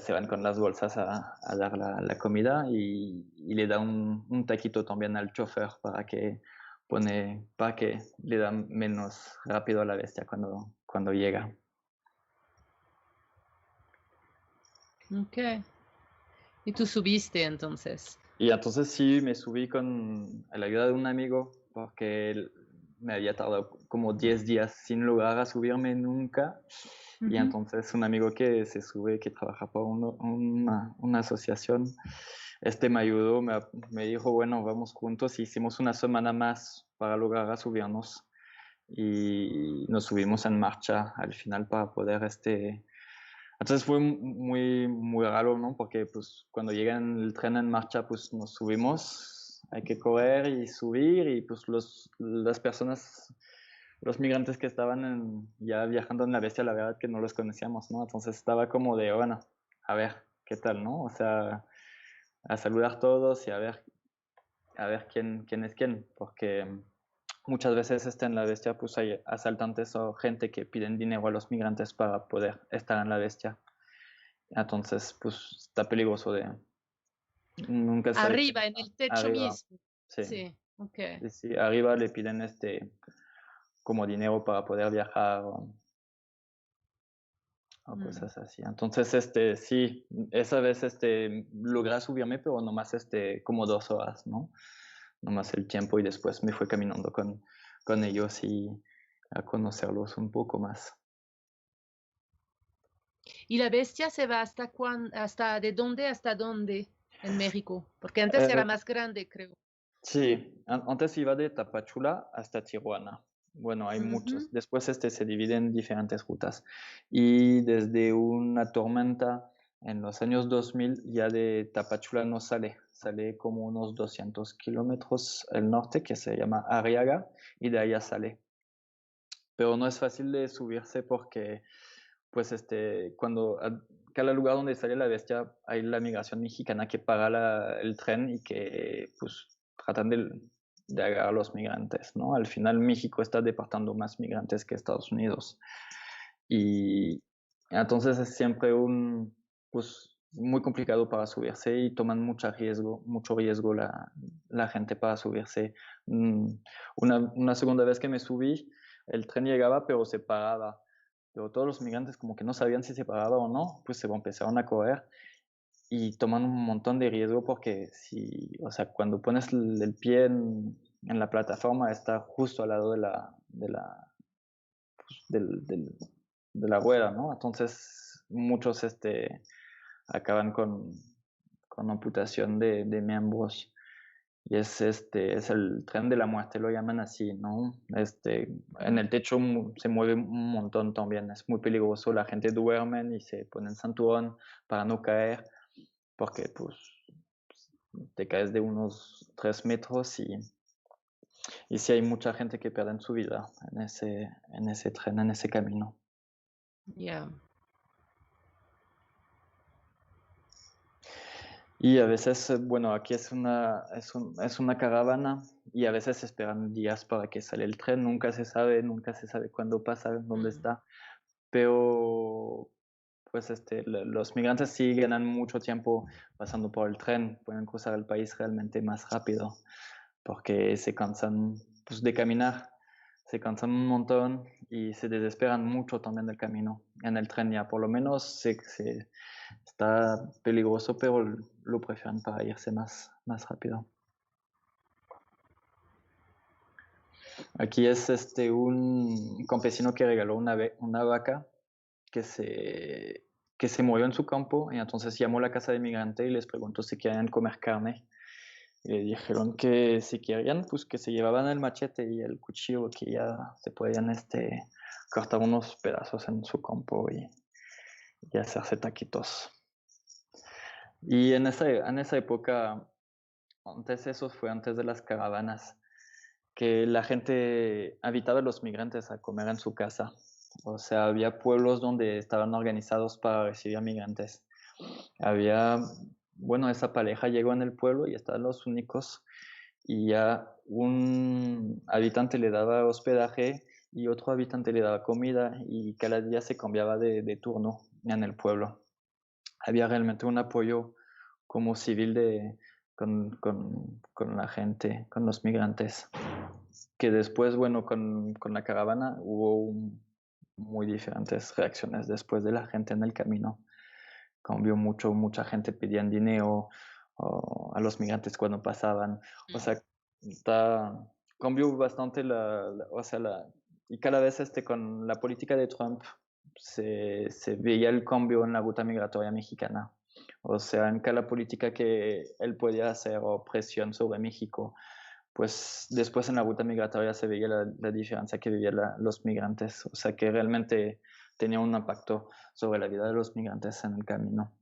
se van con las bolsas a dar la comida y le da un taquito también al chofer para que le da menos rápido a la bestia cuando llega. Ok. ¿Y tú subiste entonces? Y entonces sí, me subí con la ayuda de un amigo porque él me había tardado como 10 días sin lograr a subirme nunca. Y Ujú. entonces un amigo que se sube, que trabaja para una asociación, me ayudó, me dijo, bueno, vamos juntos. Y hicimos una semana más para lograr a subirnos. Y nos subimos en marcha al final para poder entonces fue muy, muy raro, ¿no? Porque pues cuando llega el tren en marcha, pues nos subimos, hay que correr y subir y pues las personas, los migrantes que estaban ya viajando en la bestia, la verdad que no los conocíamos, ¿no? Entonces estaba como de, bueno, a ver, ¿qué tal, no? O sea, a saludar todos y a ver quién es quién, porque muchas veces en la bestia pues hay asaltantes o gente que piden dinero a los migrantes para poder estar en la bestia. Entonces, pues está peligroso nunca sabe quién Arriba, en está el techo arriba. mismo. Sí, Sí, ok. sí, sí. Arriba le piden como dinero para poder viajar o Mm. cosas así. Entonces, sí, esa vez logré subirme, pero nomás como 2 horas, ¿no? Nomás el tiempo y después me fui caminando con ellos y a conocerlos un poco más. ¿Y la bestia se va hasta de dónde hasta dónde en México? Porque antes Eh, era más grande, creo. sí, antes iba de Tapachula hasta Tijuana. Bueno, hay muchos. Ujú. Después se divide en diferentes rutas. Y desde una tormenta en los años 2000 ya de Tapachula no sale. Sale como unos 200 kilómetros al norte, que se llama Arriaga, y de allá sale. Pero no es fácil de subirse porque, pues, cada lugar donde sale la bestia hay la migración mexicana que paga el tren y que, pues, tratan de agarrar a los migrantes, ¿no? Al final México está deportando más migrantes que Estados Unidos. Y entonces es siempre pues, muy complicado para subirse y toman mucho riesgo la gente para subirse. Mm, una segunda vez que me subí, el tren llegaba pero se paraba. Pero todos los migrantes como que no sabían si se paraba o no, pues se empezaron a correr y toman un montón de riesgo porque o sea, cuando pones el pie en la plataforma está justo al lado de la rueda, ¿no? Entonces muchos acaban con amputación de miembros. Y es el tren de la muerte, lo llaman así, ¿no? En el techo se mueve un montón también, es muy peligroso, la gente duerme y se ponen cinturón para no caer, porque pues te caes de unos 3 metros y sí hay mucha gente que pierde su vida en ese tren, en ese camino. Ya. Y a veces, bueno, aquí es una caravana y a veces esperan días para que sale el tren, nunca se sabe cuándo pasa, dónde Mm. está, pero pues los migrantes sí ganan mucho tiempo pasando por el tren, pueden cruzar el país realmente más rápido porque se cansan pues, de caminar, se cansan un montón y se desesperan mucho también del camino. En el tren ya por lo menos está peligroso, pero lo prefieren para irse más rápido. Aquí es un campesino que regaló una vaca que que se murió en su campo y entonces llamó a la casa de migrante y les preguntó si querían comer carne. Y le dijeron que si querían, pues que se llevaban el machete y el cuchillo, que ya se podían cortar unos pedazos en su campo y hacerse taquitos. Y en esa época, eso fue antes de las caravanas, que la gente habitaba a los migrantes a comer en su casa. O sea, había pueblos donde estaban organizados para recibir a migrantes. Había, bueno, esa pareja llegó en el pueblo y estaban los únicos y ya un habitante le daba hospedaje y otro habitante le daba comida y cada día se cambiaba de turno en el pueblo. Había realmente un apoyo como civil con la gente, con los migrantes, que después, bueno, con la caravana hubo muy diferentes reacciones después de la gente en el camino. Cambió mucho, mucha gente pedía dinero a los migrantes cuando pasaban. O sea, está, cambió bastante o sea, y cada vez con la política de Trump se veía el cambio en la ruta migratoria mexicana. O sea, en cada política que él podía hacer o presión sobre México, pues después en la ruta migratoria se veía la diferencia que vivían los migrantes. O sea, que realmente tenía un impacto sobre la vida de los migrantes en el camino.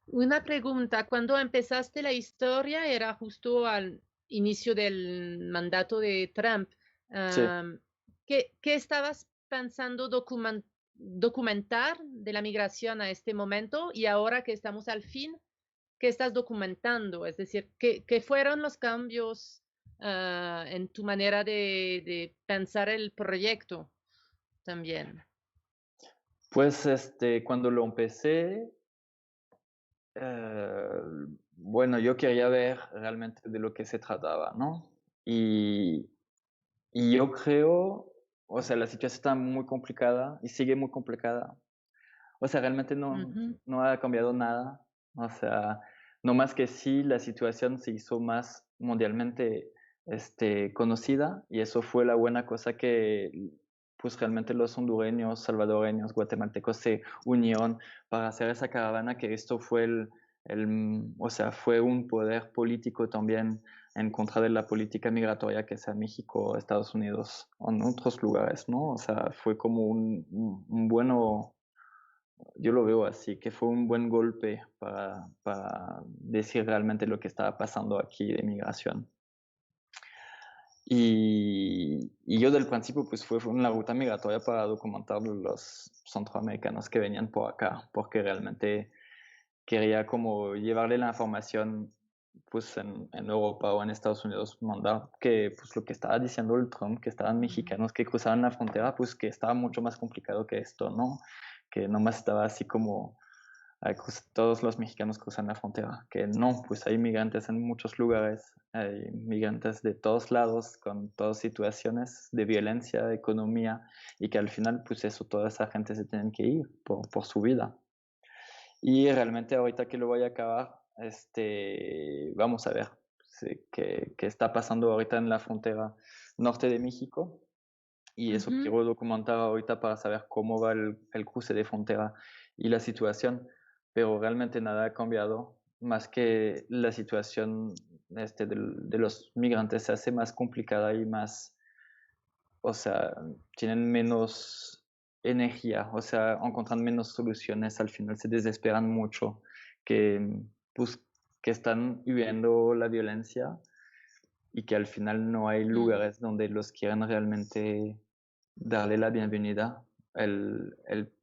Una pregunta, cuando empezaste la historia era justo al inicio del mandato de Trump. Sí, ¿Qué estabas pensando documentar de la migración a este momento y ahora que estamos al fin, qué estás documentando? Es decir, ¿qué fueron los cambios en tu manera de pensar el proyecto también? pues cuando lo empecé, eh, bueno, yo quería ver realmente de lo que se trataba, ¿no? Y, y yo creo, o sea, la situación está muy complicada y sigue muy complicada. O sea, realmente Ujú. no ha cambiado nada. O sea, no más que sí, la situación se hizo más mundialmente conocida, y eso fue la buena cosa que pues realmente los hondureños, salvadoreños, guatemaltecos se unieron para hacer esa caravana, que esto fue o sea, fue un poder político también en contra de la política migratoria, que sea México, Estados Unidos o en otros lugares, ¿no? O sea, fue como un bueno, yo lo veo así, que fue un buen golpe para decir realmente lo que estaba pasando aquí de migración. Y yo del principio pues fue una ruta migratoria para documentar los centroamericanos que venían por acá, porque realmente quería como llevarle la información pues en Europa o en Estados Unidos, mandar que pues lo que estaba diciendo el Trump, que estaban mexicanos que cruzaban la frontera, pues que estaba mucho más complicado que esto, ¿no? Que nomás estaba así como todos los mexicanos cruzan la frontera, que no, pues hay migrantes en muchos lugares, hay migrantes de todos lados, con todas situaciones de violencia, de economía, y que al final, pues eso, toda esa gente se tiene que ir por su vida. Y realmente ahorita que lo voy a acabar, vamos a ver qué está pasando ahorita en la frontera norte de México. Y eso quiero documentar ahorita para saber cómo va el cruce de frontera y la situación. Pero realmente nada ha cambiado, más que la situación de los migrantes se hace más complicada y más, o sea, tienen menos energía, o sea, encuentran menos soluciones, al final se desesperan mucho, que, pues, que están viviendo la violencia y que al final no hay lugares donde los quieran realmente darle la bienvenida, el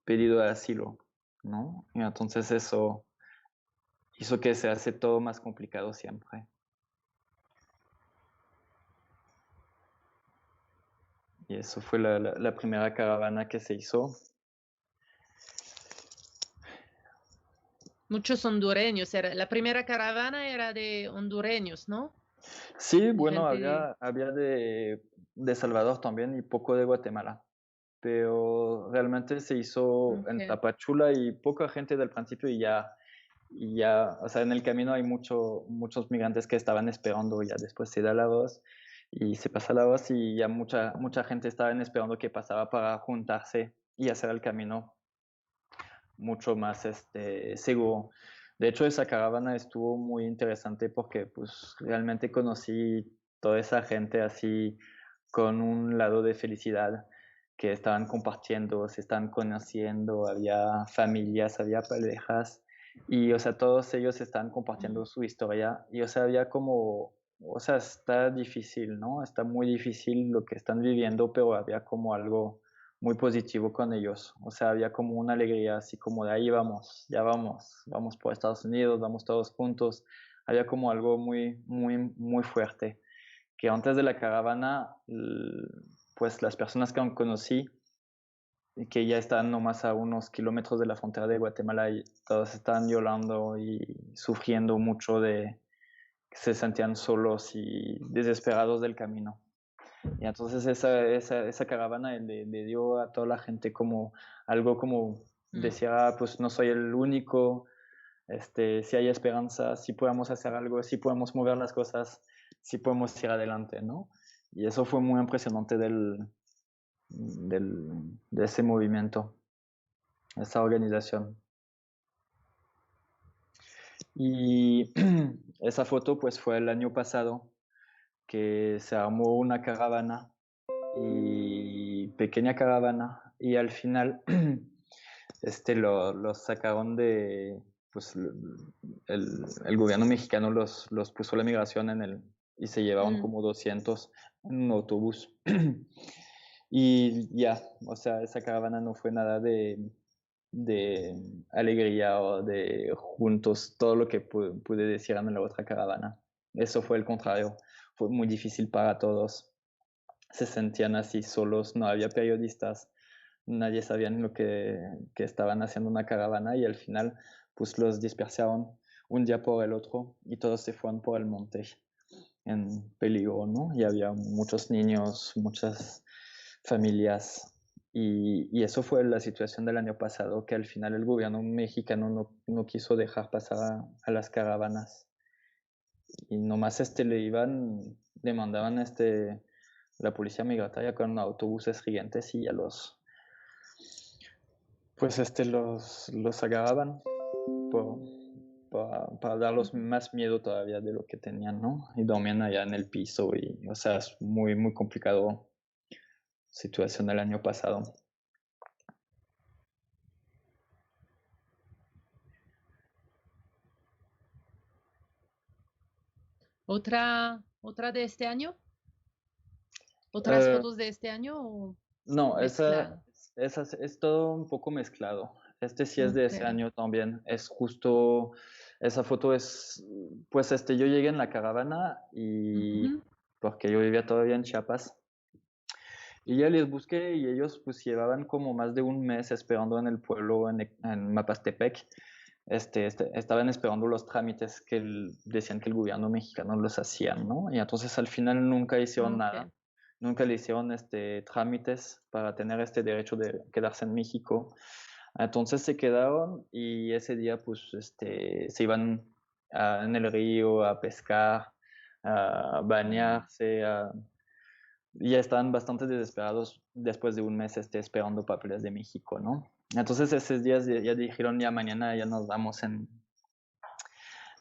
pedido de asilo, ¿no? Y entonces eso hizo que se hace todo más complicado siempre. Y eso fue la primera caravana que se hizo. Muchos hondureños. La primera caravana era de hondureños, ¿no? Sí, De bueno, gente de... había de Salvador también y poco de Guatemala, pero realmente se hizo en Okay. Tapachula y poca gente del principio y ya, o sea, en el camino hay muchos migrantes que estaban esperando, ya después se da la voz y se pasa la voz y ya mucha gente estaba esperando que pasara para juntarse y hacer el camino mucho más seguro. De hecho, esa caravana estuvo muy interesante porque pues realmente conocí toda esa gente así con un lado de felicidad, que estaban compartiendo, se estaban conociendo, había familias, había parejas y, o sea, todos ellos están compartiendo su historia y, o sea, había como, o sea, está difícil, ¿no? Está muy difícil lo que están viviendo, pero había como algo muy positivo con ellos. O sea, había como una alegría, así como de ahí vamos, ya vamos por Estados Unidos, vamos todos juntos. Había como algo muy fuerte. Que antes de la caravana, pues las personas que conocí, que ya están nomás a unos kilómetros de la frontera de Guatemala, y todos estaban llorando y sufriendo mucho de que se sentían solos y desesperados del camino. Y entonces esa caravana le dio a toda la gente como algo como decir, pues no soy el único, si hay esperanza, si podemos hacer algo, si podemos mover las cosas, si podemos ir adelante, ¿no? Y eso fue muy impresionante de ese movimiento, esa organización. Y esa foto pues fue el año pasado que se armó una caravana y pequeña caravana y al final los sacaron pues el gobierno mexicano los puso la migración y se llevaron como 200 en un autobús. Y ya, o sea, esa caravana no fue nada de alegría o de juntos, todo lo que pude decir en la otra caravana. Eso fue el contrario, fue muy difícil para todos. Se sentían así solos, no había periodistas, nadie sabía que estaban haciendo una caravana y al final pues los dispersaron un día por el otro y todos se fueron por el monte en peligro, ¿no? Y había muchos niños, muchas familias y eso fue la situación del año pasado, que al final el gobierno mexicano no quiso dejar pasar a las caravanas y nomás le iban mandaban la policía migratoria con autobuses gigantes y a los agarraban por, para darlos más miedo todavía de lo que tenían, ¿no? Y dormían allá en el piso y, o sea, es muy, muy complicado situación del año pasado. ¿Otra de este año? ¿Otras Eh, fotos de este año o no, mezclado? es todo un poco mezclado. Este sí es de Ok. ese año también. Es justo, esa foto es, pues yo llegué en la caravana y Ujú. porque yo vivía todavía en Chiapas. Y ya les busqué y ellos pues llevaban como más de un mes esperando en el pueblo, en Mapastepec. Estaban esperando los trámites que decían que el gobierno mexicano los hacían, ¿no? Y entonces al final nunca hicieron nada, Ok. nunca le hicieron trámites para tener este derecho de quedarse en México. Entonces se quedaron y ese día pues se iban en el río a pescar, a Mm. bañarse, y ya estaban bastante desesperados después de un mes esperando papeles de México, ¿no? Entonces esos días ya dijeron, ya mañana ya nos vamos en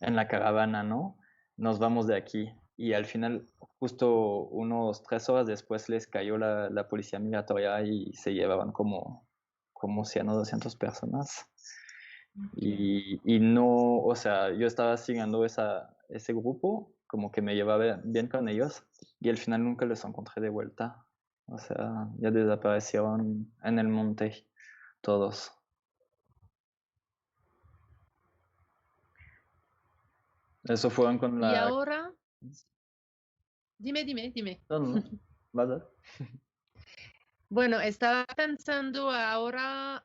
la caravana, ¿no? Nos vamos de aquí. Y al final, justo unos 3 horas después, les cayó la policía migratoria y se llevaban como 100 o 200 personas. Ok. Y no, o sea, yo estaba siguiendo ese grupo, como que me llevaba bien con ellos, y al final nunca los encontré de vuelta. O sea, ya desaparecieron en el monte todos. Eso fueron con Y la... ahora, dime. No, no, no. ¿Vas a ver? Bueno, estaba pensando ahora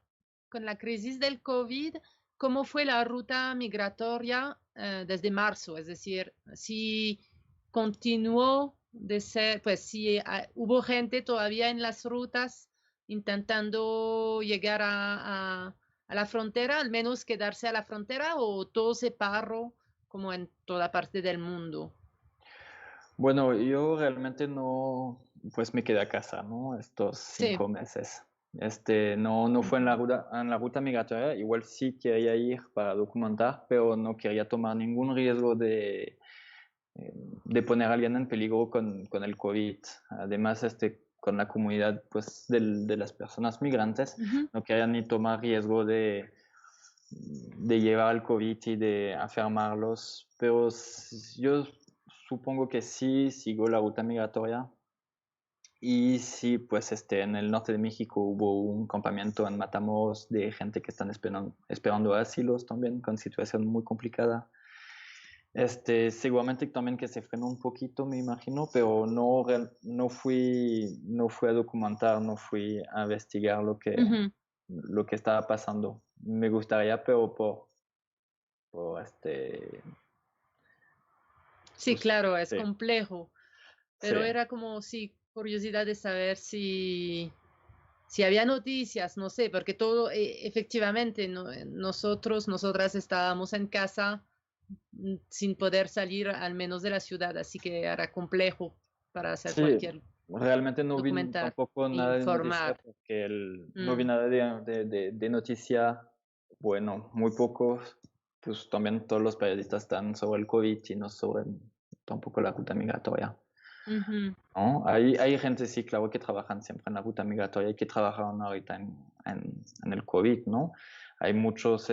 con la crisis del COVID, ¿cómo fue la ruta migratoria desde marzo? Es decir, si continuó de ser, pues si hubo gente todavía en las rutas intentando llegar a la frontera, al menos quedarse a la frontera, o todo se paró como en toda parte del mundo. Bueno, yo realmente no, pues me quedé a casa, ¿no? Estos Sí. 5 meses. No fue Ujú. en la ruta migratoria, igual sí quería ir para documentar, pero no quería tomar ningún riesgo de poner a alguien en peligro con el COVID. Además, con la comunidad pues, de las personas migrantes, Ujú. no quería ni tomar riesgo de llevar el COVID y de enfermarlos, pero yo supongo que sí sigo la ruta migratoria. Y sí, pues en el norte de México hubo un campamento en Matamoros de gente que están esperando asilos también, con situación muy complicada. Seguramente también que se frenó un poquito, me imagino, pero no fui a documentar, no fui a investigar Ujú. lo que estaba pasando. Me gustaría, pero por Sí, pues, claro, es sí, complejo. sí. Pero era como, sí, curiosidad de saber si había noticias, no sé, porque todo, efectivamente, nosotras estábamos en casa sin poder salir al menos de la ciudad, así que era complejo para hacer Sí, cualquier realmente no vi documentar, tampoco nada de noticia informar. porque no vi Mm. nada de noticia, bueno, muy pocos, pues también todos los periodistas están sobre el COVID y no sobre tampoco la ruta migratoria, Ujú. ¿no? Hay gente, sí, claro, que trabajan siempre en la ruta migratoria y que trabajaron ahorita en el COVID, ¿no? Hay muchos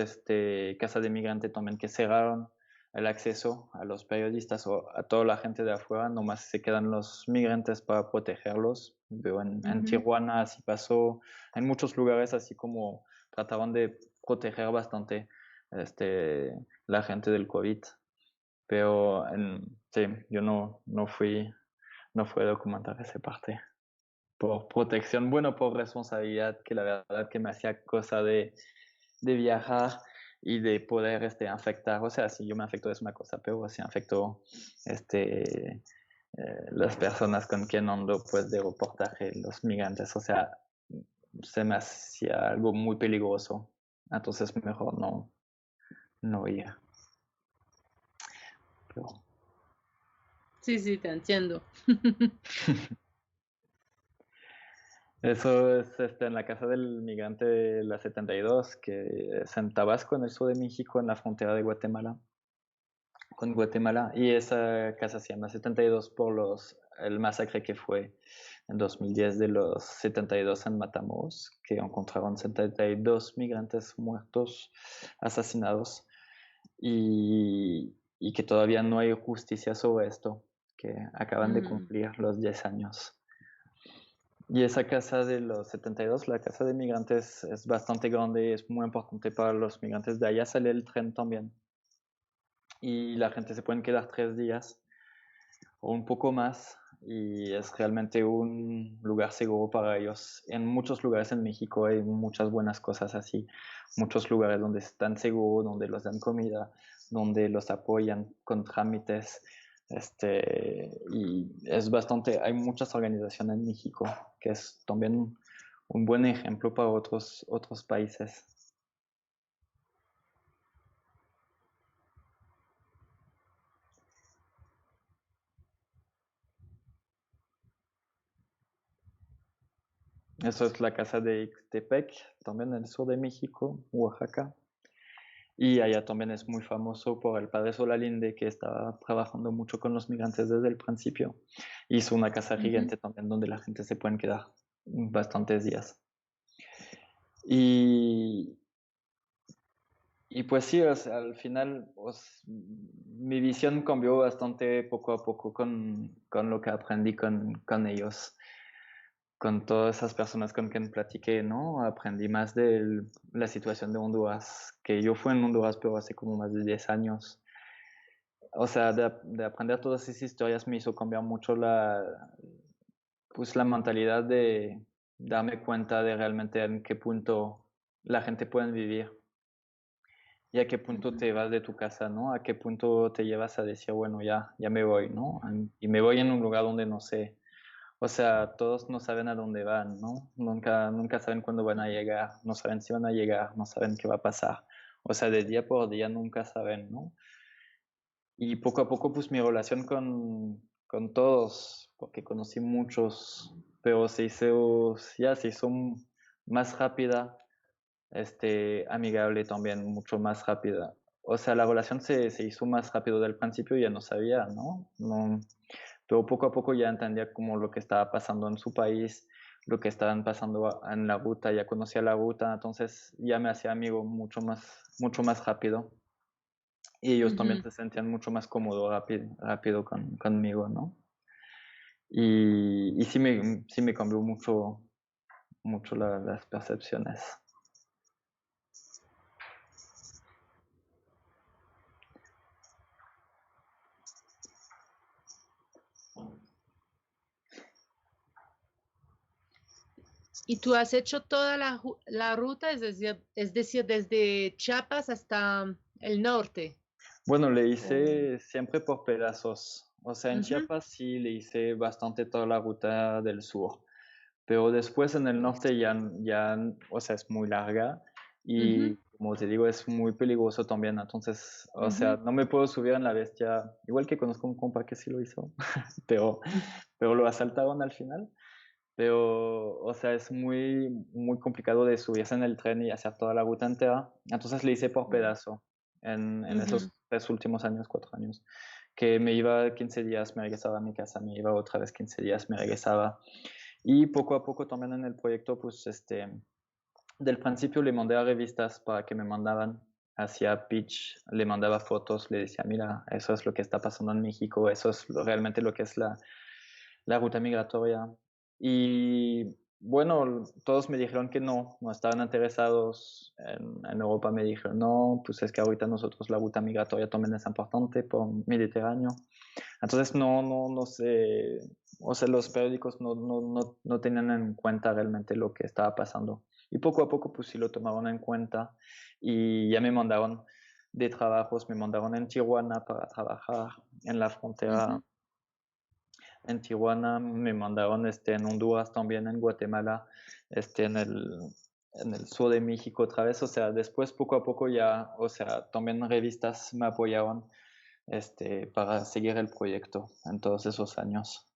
casas de migrante también que cerraron el acceso a los periodistas o a toda la gente de afuera, nomás se quedan los migrantes para protegerlos. Veo en Ujú. Tijuana así pasó, en muchos lugares así como trataron de proteger bastante la gente del COVID. Pero sí, yo no fui a documentar esa parte. Por protección, bueno, por responsabilidad, que la verdad que me hacía cosa de viajar y de poder afectar. O sea, si yo me afecto es una cosa, pero si afecto las personas con quien ando, pues de reportaje, los migrantes, o sea, se me hacía algo muy peligroso. Entonces mejor no ir. Pero, Sí, sí, te entiendo. Eso es en la casa del migrante de la 72, que es en Tabasco, en el sur de México, en la frontera de Guatemala, con Guatemala. Y esa casa se llama 72 por el masacre que fue en 2010 de los 72 en Matamoros, que encontraron 72 migrantes muertos, asesinados, y que todavía no hay justicia sobre esto, que acaban de Mm, cumplir los 10 años. Y esa casa de los 72, la casa de migrantes, es bastante grande y es muy importante para los migrantes. De allá sale el tren también. Y la gente se puede quedar 3 días o un poco más. Y es realmente un lugar seguro para ellos. En muchos lugares en México hay muchas buenas cosas así. Muchos lugares donde están seguros, donde los dan comida, donde los apoyan con trámites. Y es bastante, hay muchas organizaciones en México, que es también un buen ejemplo para otros países. Eso es la casa de Ixtepec, también en el sur de México, Oaxaca. Y allá también es muy famoso por el padre Solalinde, que estaba trabajando mucho con los migrantes desde el principio. Hizo una casa ujú, gigante también donde la gente se puede quedar bastantes días. Y, y pues sí, o sea, al final pues, mi visión cambió bastante poco a poco con lo que aprendí con ellos, con todas esas personas con quien platiqué, ¿no? Aprendí más de la situación de Honduras, que yo fui en Honduras, pero hace como más de 10 años. O sea, de aprender todas esas historias me hizo cambiar mucho pues la mentalidad de darme cuenta de realmente en qué punto la gente puede vivir y a qué punto ujú, te vas de tu casa, ¿no? A qué punto te llevas a decir, bueno, ya me voy, ¿no? Y me voy en un lugar donde no sé. O sea, todos no saben a dónde van, ¿no? Nunca saben cuándo van a llegar, no saben si van a llegar, no saben qué va a pasar. O sea, de día por día nunca saben, ¿no? Y poco a poco, pues mi relación con todos, porque conocí muchos, pero se hizo más rápida, amigable también, mucho más rápida. O sea, la relación se hizo más rápido del principio, ya no sabía, ¿no? No, pero poco a poco ya entendía como lo que estaba pasando en su país, lo que estaban pasando en la ruta, ya conocía la ruta, entonces ya me hacía amigo mucho más rápido. Y ellos también ujú. se sentían mucho más cómodos rápido conmigo, ¿no? Y sí me cambió mucho las percepciones. ¿Y tú has hecho toda la ruta, es decir, desde Chiapas hasta el norte? Bueno, le O- hice siempre por pedazos. O sea, en Ujú, Chiapas sí le hice bastante toda la ruta del sur. Pero después en el norte ya, o sea, es muy larga ujú, y como te digo, es muy peligroso también. Entonces, o sea, ujú, no me puedo subir en la bestia. Igual que conozco un compa que sí lo hizo, pero, pero lo asaltaron al final. Pero, o sea, es muy complicado de subirse en el tren y hacer toda la ruta entera. Entonces le hice por ujú, pedazo en ujú, esos 3 últimos años, 4 años, que me iba 15 días, me regresaba a mi casa, me iba otra vez 15 días, me regresaba. Y poco a poco también en el proyecto, pues, del principio le mandé a revistas para que me mandaban, hacía pitch, le mandaba fotos, le decía, mira, eso es lo que está pasando en México, eso es realmente lo que es la ruta migratoria. Y bueno, todos me dijeron que no estaban interesados. En Europa me dijeron, no, pues es que ahorita nosotros la ruta migratoria también es importante por Mediterráneo. Entonces no sé, o sea, los periódicos no tenían en cuenta realmente lo que estaba pasando. Y poco a poco pues sí lo tomaron en cuenta y ya me mandaron de trabajos, me mandaron en Tijuana para trabajar en la frontera ujú. en Tijuana, me mandaron en Honduras también, en Guatemala, en el sur de México otra vez, o sea, después poco a poco ya, o sea, también revistas me apoyaron para seguir el proyecto en todos esos años.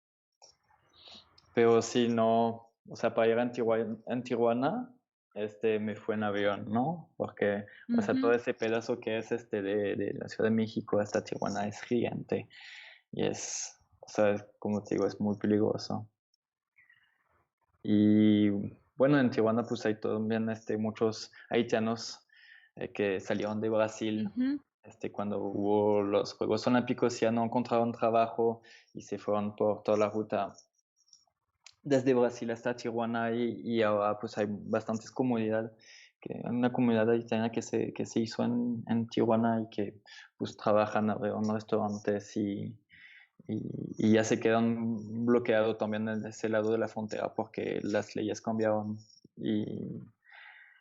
Pero si no, o sea, para ir en Tijuana, me fue en avión, ¿no? Porque, o sea, todo ese pedazo que es de la Ciudad de México hasta Tijuana es gigante y es, o sea, como te digo, es muy peligroso. Y bueno, en Tijuana pues hay también muchos haitianos que salieron de Brasil cuando hubo los Juegos Olímpicos, ya no encontraron trabajo y se fueron por toda la ruta desde Brasil hasta Tijuana y ahora pues hay bastantes comunidades, una comunidad haitiana que se hizo en Tijuana y que pues trabajan en restaurantes y ya se quedan bloqueados también en ese lado de la frontera porque las leyes cambiaron y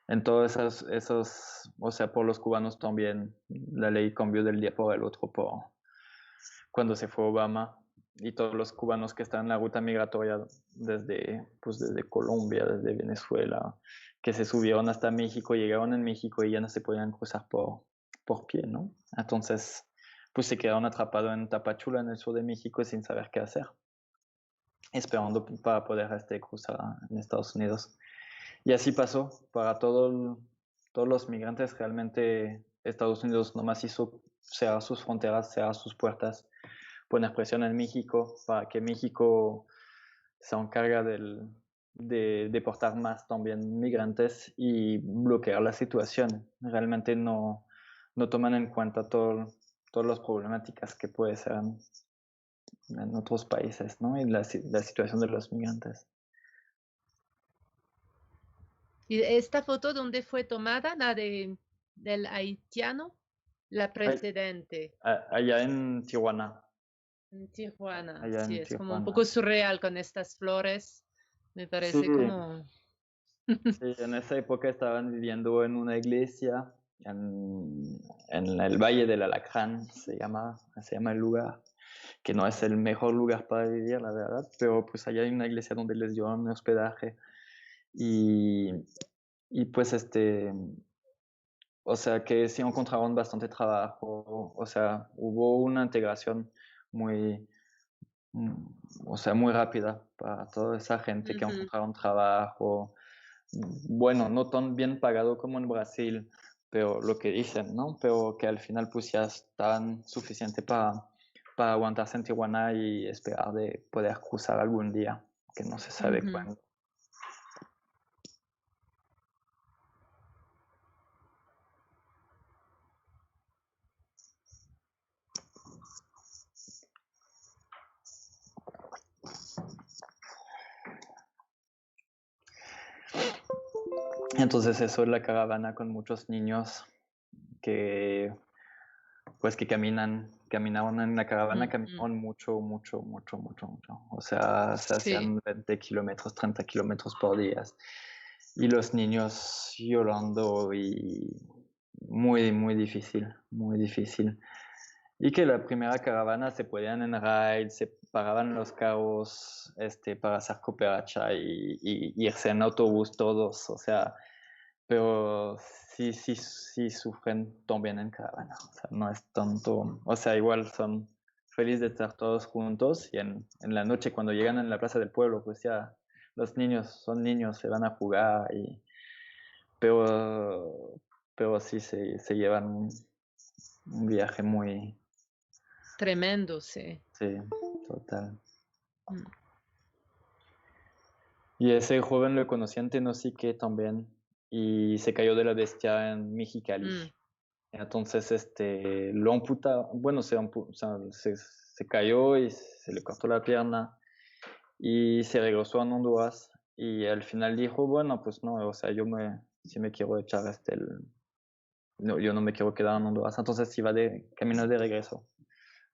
en todos esos, o sea, por los cubanos también la ley cambió del día por el otro cuando se fue Obama y todos los cubanos que están en la ruta migratoria desde Colombia, desde Venezuela, que se subieron hasta México, llegaron en México y ya no se podían cruzar por pie, ¿no? Entonces, pues se quedaron atrapados en Tapachula, en el sur de México, sin saber qué hacer, esperando para poder cruzar en Estados Unidos. Y así pasó para todos los migrantes. Realmente Estados Unidos nomás hizo cerrar sus fronteras, cerrar sus puertas, poner presión en México para que México se encarga de deportar más también migrantes y bloquear la situación. Realmente no toman en cuenta todas las problemáticas que puede ser en otros países, ¿no? Y la situación de los migrantes. ¿Y esta foto dónde fue tomada? ¿La del haitiano? La precedente. Allá en Tijuana. En Tijuana, Allá sí, en es como un Tijuana. poco surreal con estas flores. Me parece Sí, como... sí, en esa época estaban viviendo en una iglesia en el Valle del Alacrán, se llama el lugar, que no es el mejor lugar para vivir, la verdad, pero pues allá hay una iglesia donde les dio un hospedaje y, y pues o sea que sí encontraron bastante trabajo, o sea, hubo una integración muy, o sea, muy rápida para toda esa gente que encontraron trabajo. Bueno, no tan bien pagado como en Brasil, pero lo que dicen, ¿no? Pero que al final pues ya están suficiente para aguantarse en Tijuana y esperar de poder cruzar algún día, que no se sabe cuándo. Entonces eso es la caravana con muchos niños que pues que caminaban en la caravana, caminaban mucho. O sea, se hacían 20 kilómetros, 30 kilómetros por día. Y los niños llorando y muy difícil, muy difícil. Y que la primera caravana se podían en ride, se paraban los carros para hacer cooperacha y irse en autobús todos, o sea, pero sí sufren también en caravana, o sea, no es tanto, o sea, igual son felices de estar todos juntos y en la noche cuando llegan en la plaza del pueblo, pues ya los niños son niños, se van a jugar, pero sí se llevan un viaje muy... Tremendo, sí. Sí, total. Y ese joven lo conocí en Tenosique también y se cayó de la bestia en Mexicali. Entonces, lo amputa, bueno, o sea, se cayó y se le cortó la pierna y se regresó a Honduras y al final dijo, bueno, pues no, o sea, si me quiero echar no, yo no me quiero quedar en Honduras. Entonces iba de camino de regreso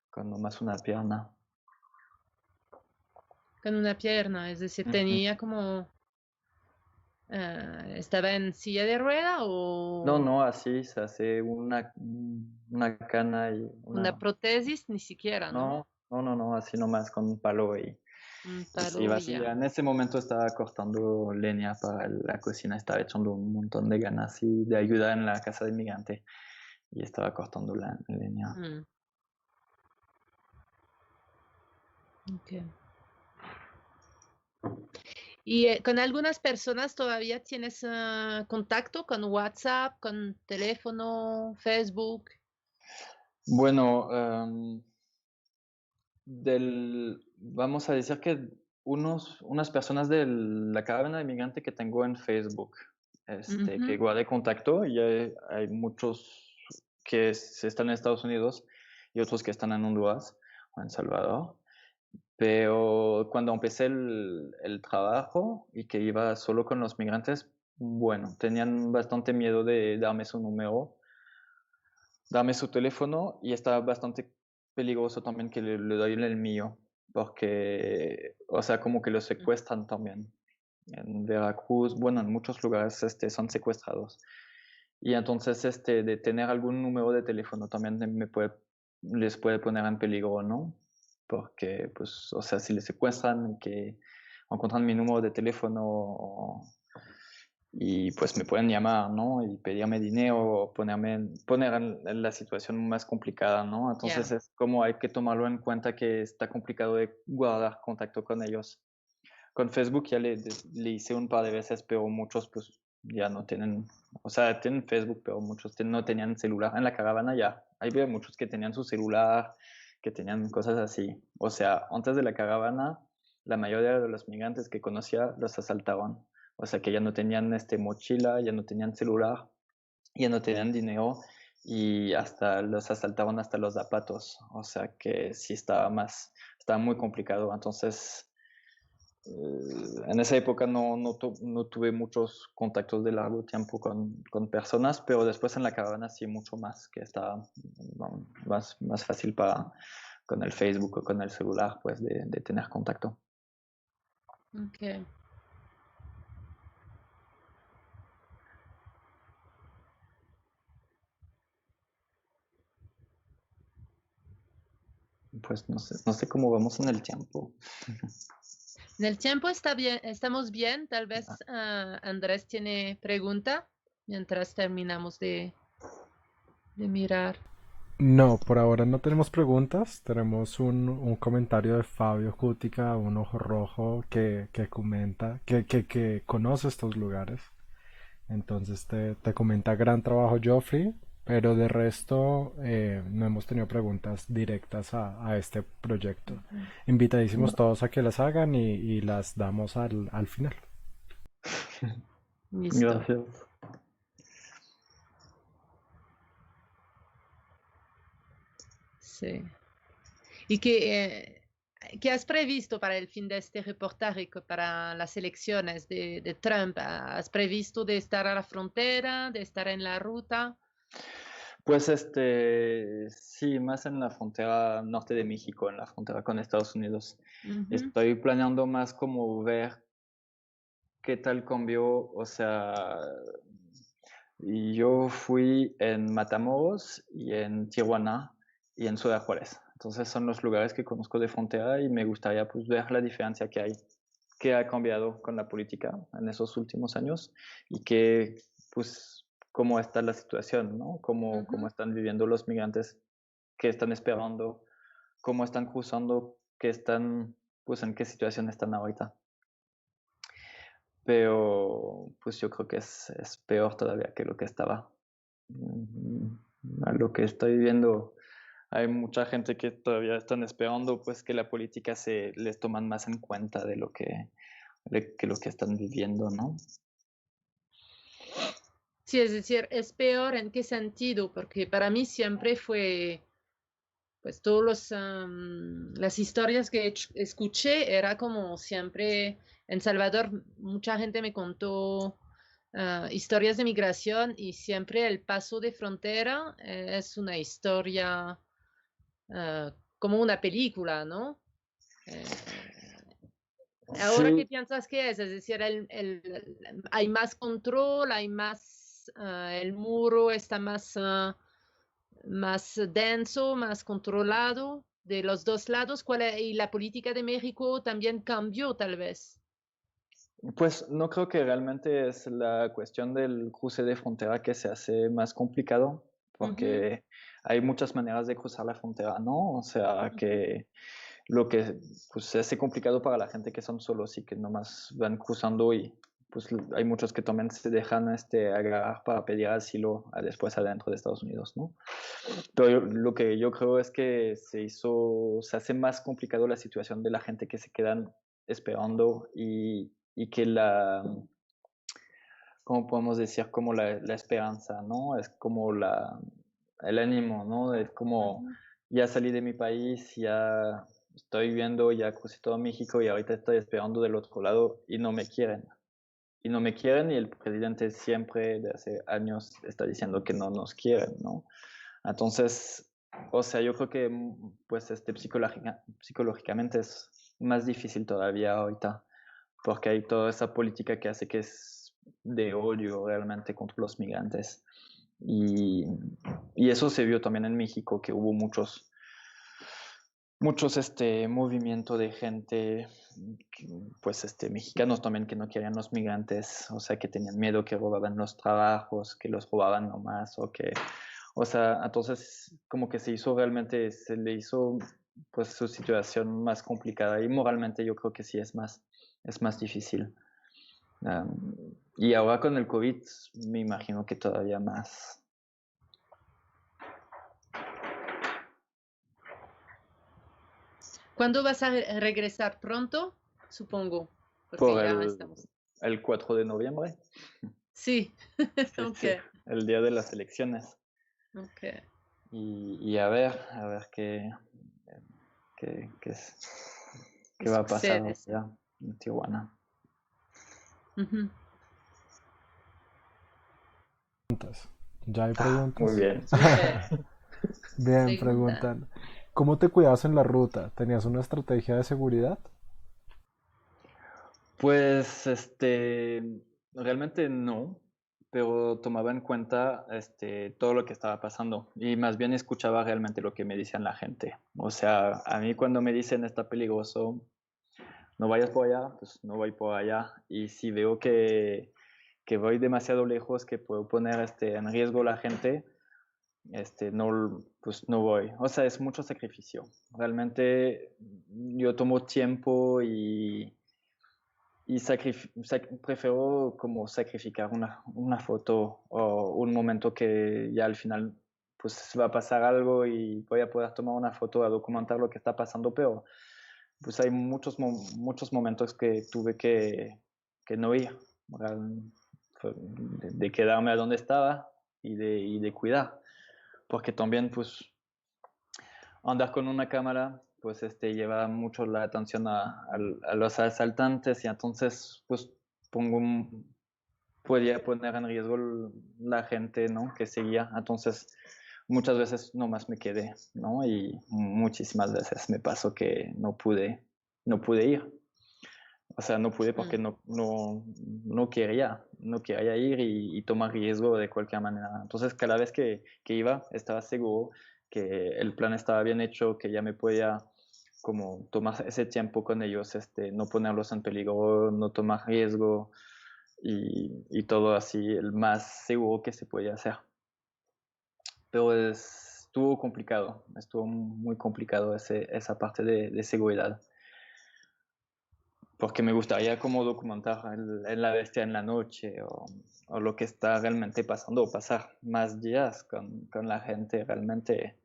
con nomás una pierna. Con una pierna, es decir, tenía como... ¿estaba en silla de rueda o No, así se hace una cana y una prótesis? Ni siquiera, ¿no? No, así nomás con un palo Un y se palo iba y así. ya. En ese momento estaba cortando leña para la cocina, estaba echando un montón de ganas y de ayuda en la casa de inmigrante y estaba cortando la leña. Ok. ¿Y con algunas personas todavía tienes contacto con WhatsApp, con teléfono, Facebook? Bueno, vamos a decir que unas personas de la caravana de migrante que tengo en Facebook, que Ujú. guardé contacto, y hay muchos que están en Estados Unidos y otros que están en Honduras o en Salvador. Pero cuando empecé el trabajo y que iba solo con los migrantes, bueno, tenían bastante miedo de darme su número, darme su teléfono, y está bastante peligroso también que le doy el mío, porque, o sea, como que lo secuestran también. En Veracruz, bueno, en muchos lugares son secuestrados. Y entonces de tener algún número de teléfono también les puede poner en peligro, ¿no? Porque, pues, o sea, si les secuestran y que encuentran mi número de teléfono y pues me pueden llamar, ¿no? Y pedirme dinero o poner en la situación más complicada, ¿no? Entonces Ya. es como hay que tomarlo en cuenta que está complicado de guardar contacto con ellos. Con Facebook ya le hice un par de veces, pero muchos pues ya no tienen, o sea, tienen Facebook, pero muchos no tenían celular. En la caravana ya, hay muchos que tenían su celular, que tenían cosas así. O sea, antes de la caravana, la mayoría de los migrantes que conocía los asaltaban. O sea, que ya no tenían mochila, ya no tenían celular, ya no tenían dinero, y hasta los asaltaban hasta los zapatos. O sea, que sí estaba muy complicado. Entonces en esa época no tuve muchos contactos de largo tiempo con personas, pero después en la caravana sí mucho más, que estaba más fácil con el Facebook o con el celular, pues de tener contacto. Ok. Pues no sé cómo vamos en el tiempo. En el tiempo está bien, estamos bien. Tal vez Andrés tiene pregunta mientras terminamos de mirar. No, por ahora no tenemos preguntas. Tenemos un comentario de Fabio Cútica, un ojo rojo que comenta, que conoce estos lugares. Entonces te comenta gran trabajo, Joffrey, pero de resto no hemos tenido preguntas directas a este proyecto. Ujú. Invitadísimos todos a que las hagan y las damos al final. Listo. Gracias. Sí. ¿Y qué has previsto para el fin de este reportaje, para las elecciones de Trump? ¿Has previsto de estar a la frontera, de estar en la ruta? Pues sí, más en la frontera norte de México, en la frontera con Estados Unidos. Ujú. Estoy planeando más como ver qué tal cambió, o sea, y yo fui en Matamoros y en Tijuana y en Ciudad Juárez. Entonces son los lugares que conozco de frontera y me gustaría pues ver la diferencia que hay, qué ha cambiado con la política en esos últimos años y pues, cómo está la situación, ¿no? Cómo Ujú. están viviendo los migrantes, qué están esperando, cómo están cruzando, pues en qué situación están ahorita. Pero pues yo creo que es peor todavía que lo que estaba. A lo que estoy viendo, hay mucha gente que todavía están esperando pues que la política les toman más en cuenta que lo que están viviendo, ¿no? Sí, es decir, es peor en qué sentido, porque para mí siempre fue, pues todos las historias que escuché era como siempre en Salvador, mucha gente me contó historias de migración y siempre el paso de frontera es una historia como una película, ¿no? Eh, Ahora, ¿qué Sí, piensas que es? Es decir, hay más control, hay más, el muro está más denso, más controlado de los dos lados. Y la política de México también cambió, tal vez. pues no creo que realmente es la cuestión del cruce de frontera que se hace más complicado, Ujú, porque hay muchas maneras de cruzar la frontera, ¿no? O sea, ujú, que lo que pues se hace complicado para la gente que son solos y que nomás van cruzando y pues hay muchos que también se dejan agarrar para pedir asilo después adentro de Estados Unidos, ¿no? Pero lo que yo creo es que se hace más complicado la situación de la gente que se quedan esperando y que ¿cómo podemos decir? Como la esperanza, ¿no? Es como el ánimo, ¿no? Es como, ya salí de mi país, ya estoy viviendo, ya crucé todo México y ahorita estoy esperando del otro lado y no me quieren. Y no me quieren y el presidente siempre, de hace años, está diciendo que no nos quieren, ¿no? Entonces, o sea, yo creo que pues psicológicamente es más difícil todavía ahorita, porque hay toda esa política que hace que es de odio realmente contra los migrantes. Y, y eso se vio también en México, que hubo muchos movimiento de gente, pues mexicanos también que no querían los migrantes, o sea, que tenían miedo que robaban los trabajos, que los robaban nomás, o sea, entonces como que se le hizo pues su situación más complicada y moralmente yo creo que sí es más difícil. Y ahora con el COVID me imagino que todavía más. ¿Cuándo vas a regresar? ¿Pronto? Supongo, porque Por ya estamos. el 4 de noviembre. Sí, Sí, ok, sí, el día de las elecciones. ok. Y a ver qué ¿Qué va a pasar sucede? Sí. allá en Tijuana. Ujú. Preguntas. ¿Ya hay Muy preguntas? bien. Súper. Bien, Pregunta. preguntan. ¿Cómo te cuidabas en la ruta? ¿Tenías una estrategia de seguridad? Pues realmente no, pero tomaba en cuenta todo lo que estaba pasando y más bien escuchaba realmente lo que me decían la gente. O sea, a mí cuando me dicen está peligroso, no vayas por allá, pues no voy por allá. Y si veo que voy demasiado lejos, que puedo poner en riesgo a la gente, no, pues no voy. O sea, es mucho sacrificio. Realmente yo tomo tiempo y prefiero como sacrificar una foto o un momento que ya al final pues va a pasar algo y voy a poder tomar una foto a documentar lo que está pasando, pero pues hay muchos momentos que tuve que no ir, de quedarme a donde estaba y de cuidar, porque también pues andar con una cámara pues lleva mucho la atención a los asaltantes y entonces pues podía poner en riesgo la gente, ¿no? Que seguía. Entonces muchas veces nomás me quedé, ¿no? Y muchísimas veces me pasó que no pude ir. O sea, no pude porque Mm. no quería ir y tomar riesgo de cualquier manera. Entonces, cada vez que iba, estaba seguro que el plan estaba bien hecho, que ya me podía como tomar ese tiempo con ellos, no ponerlos en peligro, no tomar riesgo y todo así, el más seguro que se podía hacer. Pero estuvo muy complicado esa parte de seguridad porque me gustaría como documentar en la bestia en la noche o lo que está realmente pasando, o pasar más días con la gente realmente,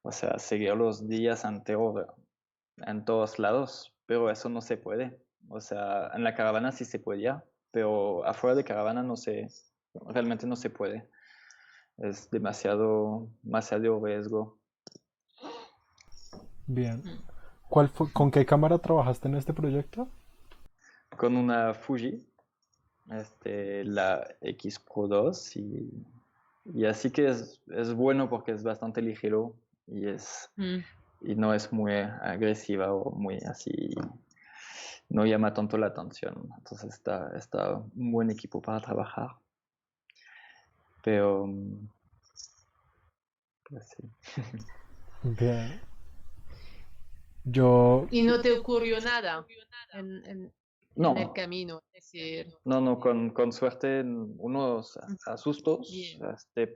o sea, seguir los días enteros en todos lados, pero eso no se puede. O sea, en la caravana sí se podía, pero afuera de caravana realmente no se puede. Es demasiado riesgo. Bien. Mm. ¿Con qué cámara trabajaste en este proyecto? Con una Fuji, la X Pro 2 y así que es bueno porque es bastante ligero Mm. y no es muy agresiva o muy así, no llama tanto la atención. Entonces está un buen equipo para trabajar. Pero, pues sí. Bien. Yo, ¿Y no te ocurrió nada? En, en- en el No, camino, es decir, no, con suerte unos asustos, bien.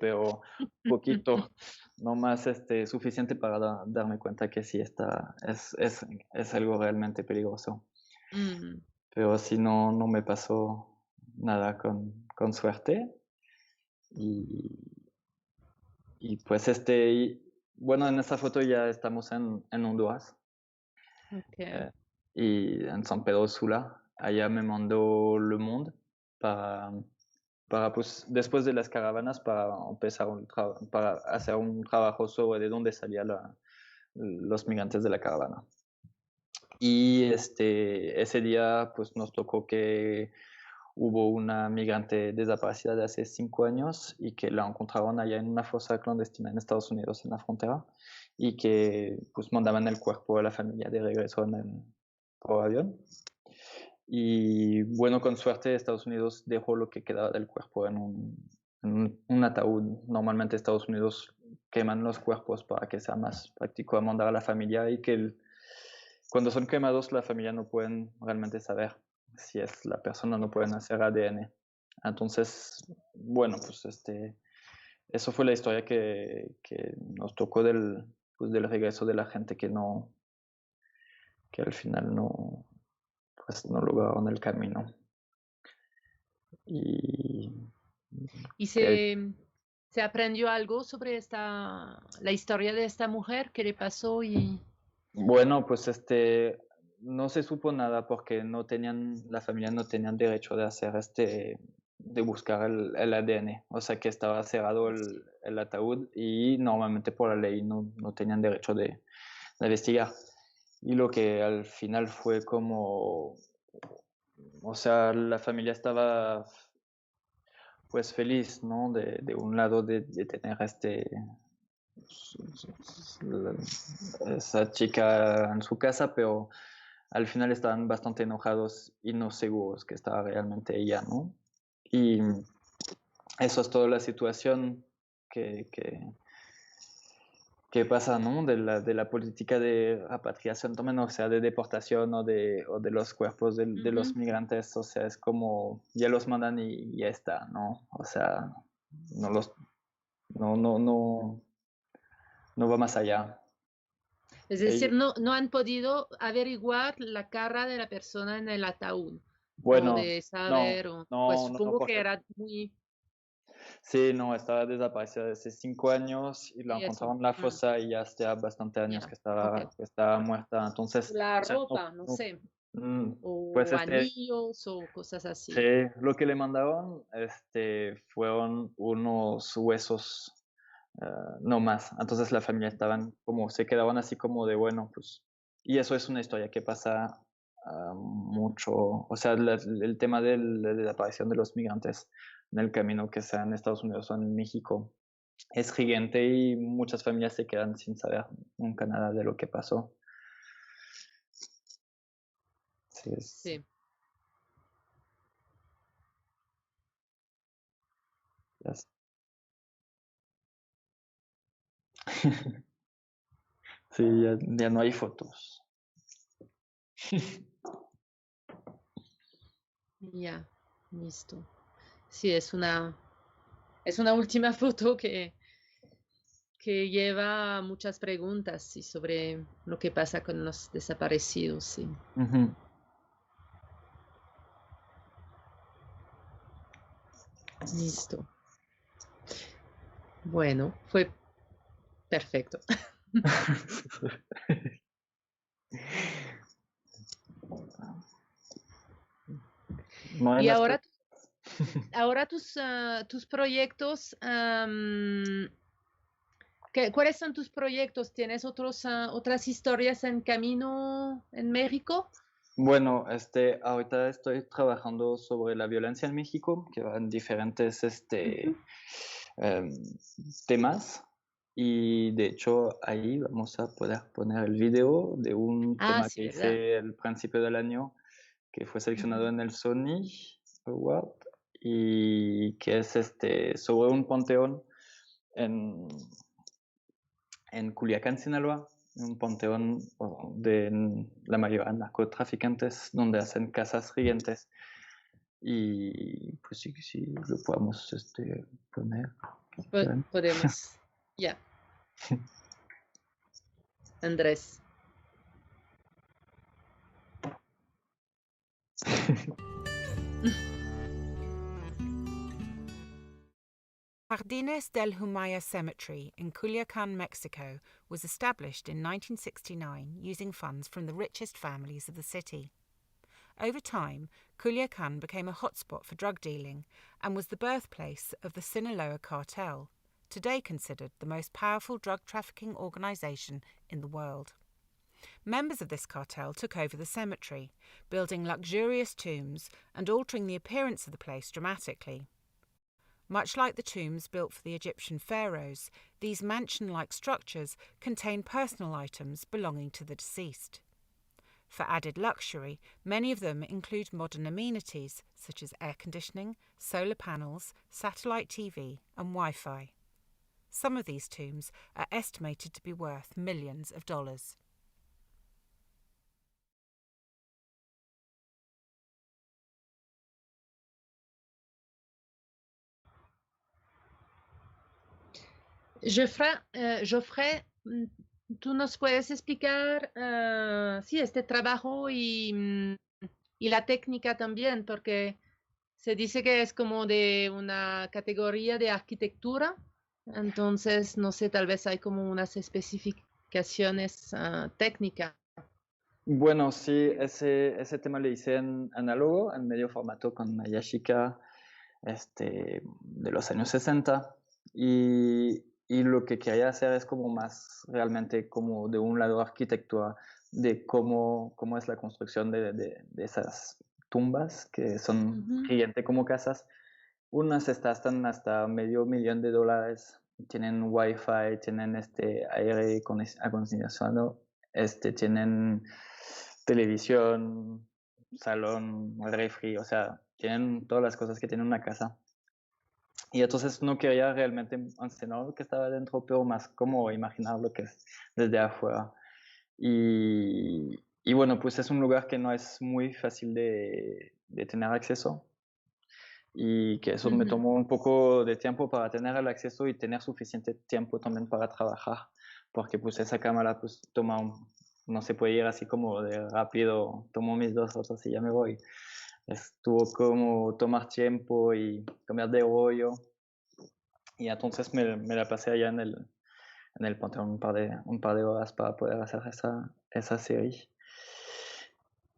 pero poquito, no más suficiente para darme cuenta que sí es algo realmente peligroso. Mm, Pero si no, no me pasó nada con suerte. Y, y pues bueno, en esta foto ya estamos en Honduras ok. eh, y en San Pedro Sula. Allá me mandó Le Monde para, para pues, después de las caravanas, para empezar para hacer un trabajo sobre de dónde salían los migrantes de la caravana. Y ese día pues nos tocó que hubo una migrante desaparecida de hace 5 años y que la encontraron allá en una fosa clandestina en Estados Unidos, en la frontera, y que pues mandaban el cuerpo de la familia de regreso por avión. Y bueno, con suerte Estados Unidos dejó lo que quedaba del cuerpo en un ataúd. Normalmente Estados Unidos queman los cuerpos para que sea más práctico a mandar a la familia y que cuando son quemados la familia no pueden realmente saber si es la persona, no pueden hacer ADN. Entonces, bueno, pues eso fue la historia que nos tocó del regreso de la gente que al final pues no lograron el camino. Y ¿Y que, se aprendió algo sobre la historia de esta mujer? ¿Qué le pasó? bueno, pues no se supo nada porque la familia no tenían derecho de hacer de buscar el ADN, o sea que estaba cerrado el ataúd y normalmente por la ley no tenían derecho de investigar. Y lo que al final fue como, o sea, la familia estaba pues feliz, ¿no? De un lado de tener esa chica en su casa, pero al final estaban bastante enojados y no seguros que estaba realmente ella, ¿no? Y eso es toda la situación que, que, que pasa, ¿no? De la política de repatriación, también, o sea, de deportación o de los cuerpos de Ujú. los migrantes, o sea, es como ya los mandan y ya está, ¿no? O sea, no los, no va más allá. Es decir, Ellos, no han podido averiguar la cara de la persona en el ataúd o bueno, de no, saber, pues no, no, no, supongo que porque era muy... sí, no, estaba desaparecida desde 5 años y la Y eso. encontraron en la fosa y ya hacía bastante años Ya, ok. que estaba muerta. Entonces, La o sea, ropa, no sé, pues o anillos o cosas sí, así. lo que le mandaron, fueron unos huesos, no más. Entonces la familia se quedaban así como de bueno, pues, y eso es una historia que pasa mucho, o sea, el tema de la desaparición de los migrantes en el camino, que sea en Estados Unidos o en México, es gigante y muchas familias se quedan sin saber nunca nada de lo que pasó. Sí, Sí. ya, sí, ya no hay fotos. Ya, listo. Sí, es una última foto que lleva muchas preguntas sí, sobre lo que pasa con los desaparecidos, sí. Ujú. Listo. Bueno, fue perfecto. No hay Y más ahora tus proyectos, ¿cuáles son tus proyectos? ¿Tienes otras historias en camino en México? Bueno, ahorita estoy trabajando sobre la violencia en México, que van diferentes Ujú. em, temas. Y de hecho ahí vamos a poder poner el video de un Ah, tema sí, que ¿verdad? hice al principio del año, que fue seleccionado Ujú. en el Sony Award y que es sobre un panteón en, en Culiacán, Sinaloa. un panteón de la mayoría narcotraficantes, donde hacen casas gigantes. Y pues sí lo podemos poner. Podemos. Ya. Andrés. Jardines del Humaya Cemetery in Culiacan, Mexico, was established in 1969 using funds from the richest families of the city. Over time, Culiacan became a hotspot for drug dealing and was the birthplace of the Sinaloa cartel, today considered the most powerful drug trafficking organization in the world. Members of this cartel took over the cemetery, building luxurious tombs and altering the appearance of the place dramatically. Much like the tombs built for the Egyptian pharaohs, these mansion-like structures contain personal items belonging to the deceased. For added luxury, many of them include modern amenities such as air conditioning, solar panels, satellite TV, and Wi-Fi. Some of these tombs are estimated to be worth millions of dollars. Geoffrey, ¿tú nos puedes explicar sí, este trabajo y la técnica también? Porque se dice que es como de una categoría de arquitectura, entonces no sé, tal vez hay como unas especificaciones técnicas. Bueno, sí, ese tema le hice en análogo, en medio formato con una Yashica de los años 60. Y lo que quería hacer es como más realmente como de un lado arquitectura, de cómo es la construcción de esas tumbas que son gigantes como casas. Unas están hasta $500,000, tienen wifi, tienen aire acondicionado, tienen televisión, salón, refri, o sea, tienen todas las cosas que tiene una casa. Y entonces no quería realmente enseñar lo que estaba dentro, pero más como imaginar lo que es desde afuera. Y bueno, pues es un lugar que no es muy fácil de tener acceso y que eso me tomó un poco de tiempo para tener el acceso y tener suficiente tiempo también para trabajar, porque pues esa cámara pues no se puede ir así como de rápido, tomo mis 2 fotos y ya me voy. Estuvo como tomar tiempo y cambiar de rollo. Y entonces me la pasé allá en el Panteón un par de horas para poder hacer esa serie.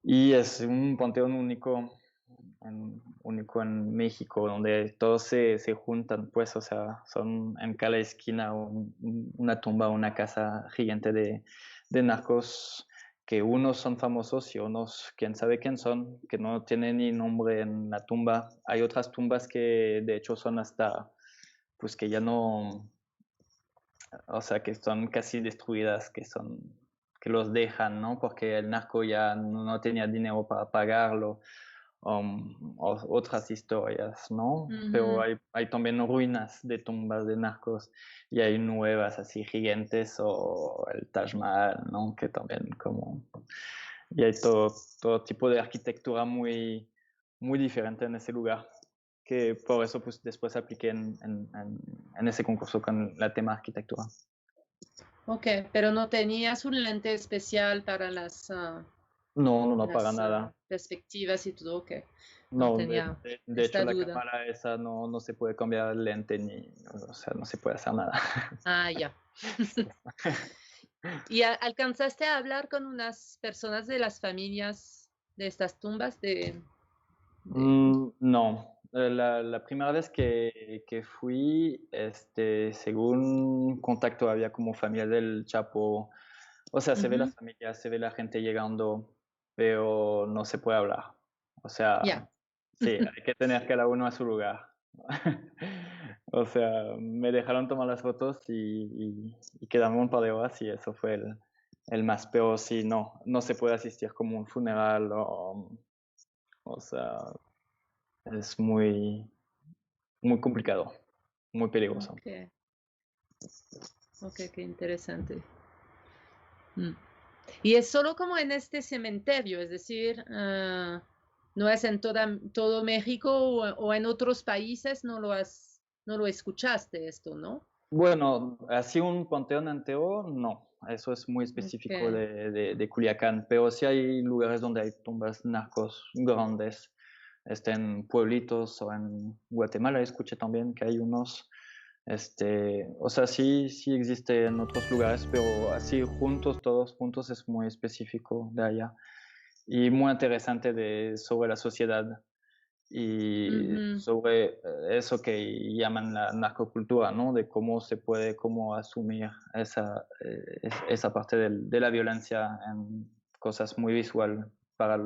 Y es un panteón único en México, donde todos se juntan, pues, o sea, son en cada esquina una tumba, una casa gigante de narcos, que unos son famosos y unos quién sabe quién son, que no tienen ni nombre en la tumba. Hay otras tumbas que de hecho son hasta, pues que ya no, o sea, que son casi destruidas, que los dejan, ¿no? Porque el narco ya no tenía dinero para pagarlo, otras historias, ¿no? Pero hay también ruinas de tumbas de narcos y hay nuevas así gigantes o el Taj Mahal, ¿no? Que también y hay todo tipo de arquitectura muy, muy diferente en ese lugar, que por eso pues después apliqué en ese concurso con la tema arquitectura. Ok, pero no tenías un lente especial para las No, para nada. perspectivas y todo, ok. No No, tenía de esta hecho la duda. cámara esa no se puede cambiar el lente o sea, no se puede hacer nada. Ah, ya. ¿Y alcanzaste a hablar con unas personas de las familias de estas tumbas? No, la primera vez que fui, según contacto había como familia del Chapo, o sea, se ve la familia, se ve la gente llegando, pero no se puede hablar. O sea, Ya. sí, hay que tener cada uno a su lugar. O sea, me dejaron tomar las fotos y quedamos un par de horas y eso fue el más, pero sí, no se puede asistir como un funeral o sea, es muy, muy complicado, muy peligroso. Ok, qué interesante. Mm. Y es solo como en este cementerio, es decir, no es en todo México o en otros países, no lo escuchaste esto, ¿no? Bueno, así un panteón entero, no. Eso es muy específico Ok. de Culiacán, pero sí hay lugares donde hay tumbas narcos grandes, en pueblitos o en Guatemala escuché también que hay unos, o sea, sí existe en otros lugares, pero así juntos, todos juntos es muy específico de allá y muy interesante sobre la sociedad y Ujú. sobre eso que llaman la narcocultura, ¿no? De cómo se puede, cómo asumir esa parte de la violencia en cosas muy visual para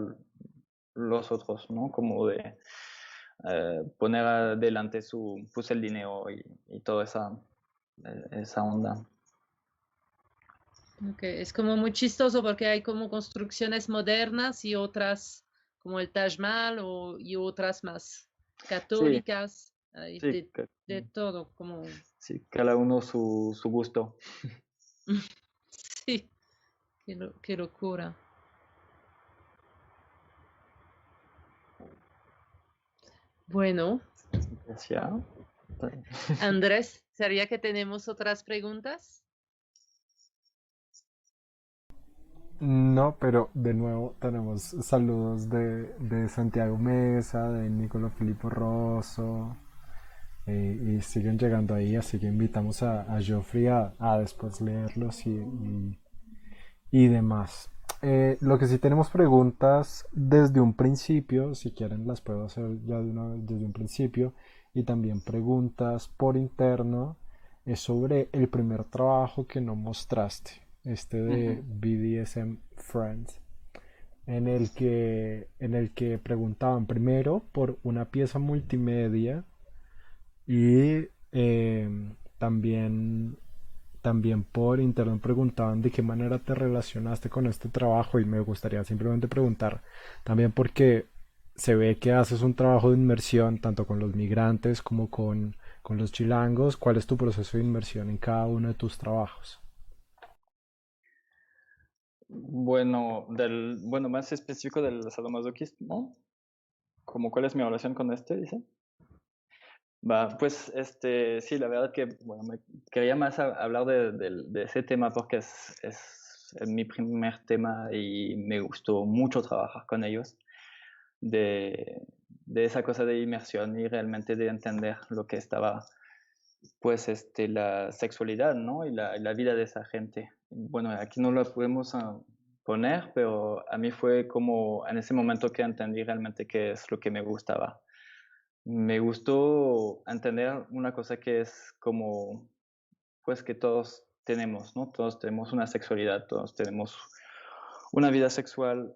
los otros, ¿no? Como de poner adelante pues el dinero y toda esa onda. Okay. Es como muy chistoso porque hay como construcciones modernas y otras como el Taj Mahal y otras más Sí, católicas, hay sí, de todo, como sí, cada uno su gusto. sí, qué locura. Bueno, Gracias. Andrés, ¿sería que tenemos otras preguntas? No, pero de nuevo tenemos saludos de Santiago Mesa, de Nicolò Filippo Rosso, y siguen llegando ahí, así que invitamos a Geoffrey a después leerlos y demás. Lo que sí tenemos preguntas desde un principio, si quieren las puedo hacer ya de una vez desde un principio, y también preguntas por interno sobre el primer trabajo que no mostraste, este de Ujú. BDSM Friends, en el que preguntaban primero por una pieza multimedia y también por internet preguntaban de qué manera te relacionaste con este trabajo y me gustaría simplemente preguntar también porque se ve que haces un trabajo de inmersión tanto con los migrantes como con los chilangos. ¿Cuál es tu proceso de inmersión en cada uno de tus trabajos? Bueno, bueno, más específico del sadomasoquismo, como cuál es mi relación con dice. Va, pues sí, la verdad que bueno, me quería más hablar de ese tema porque es mi primer tema y me gustó mucho trabajar con ellos, de, de esa cosa de inmersión y realmente de entender lo que estaba, pues la sexualidad, ¿no? Y la vida de esa gente. Bueno, aquí no lo podemos poner, pero a mí fue como en ese momento que entendí realmente qué es lo que me gustaba. Me gustó entender una cosa que es como, pues que todos tenemos, ¿no? Todos tenemos una sexualidad, todos tenemos una vida sexual,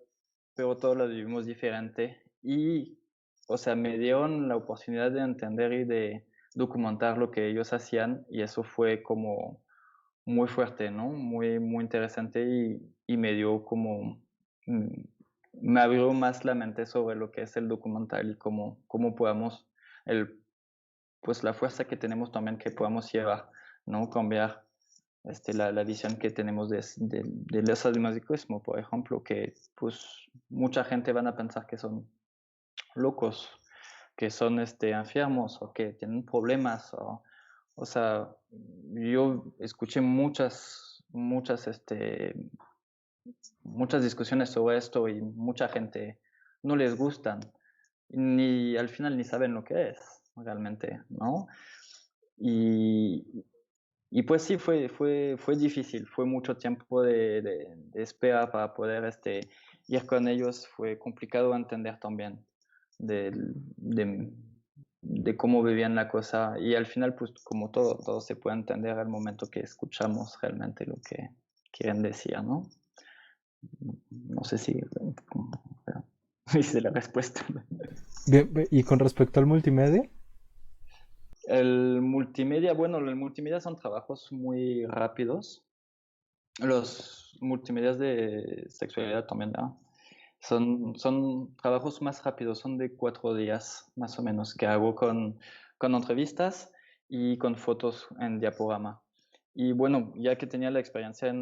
pero todos la vivimos diferente. Y, o sea, me dieron la oportunidad de entender y de documentar lo que ellos hacían y eso fue como muy fuerte, ¿no? Muy, muy interesante y me dio como, mm, me abrió más la mente sobre lo que es el documental y cómo podamos, el, pues la fuerza que tenemos también que podamos llevar, ¿no? Cambiar la visión que tenemos del sadomasoquismo, por ejemplo, que pues mucha gente van a pensar que son locos, que son enfermos o que tienen problemas. O sea, yo escuché muchas discusiones sobre esto y mucha gente no les gustan, ni al final ni saben lo que es realmente, ¿no? Y, y pues sí, fue difícil, fue mucho tiempo de espera para poder ir con ellos, fue complicado entender también de, de, de cómo vivían la cosa y al final pues como todo se puede entender al momento que escuchamos realmente lo que quieren decir, ¿no? No sé si hice la respuesta. Bien, y con respecto al multimedia, El multimedia, bueno, el multimedia son trabajos muy rápidos. Los multimedias de sexualidad también, ¿no? Son trabajos más rápidos, son de 4 días más o menos que hago con entrevistas y con fotos en diaporama. Y bueno, ya que tenía la experiencia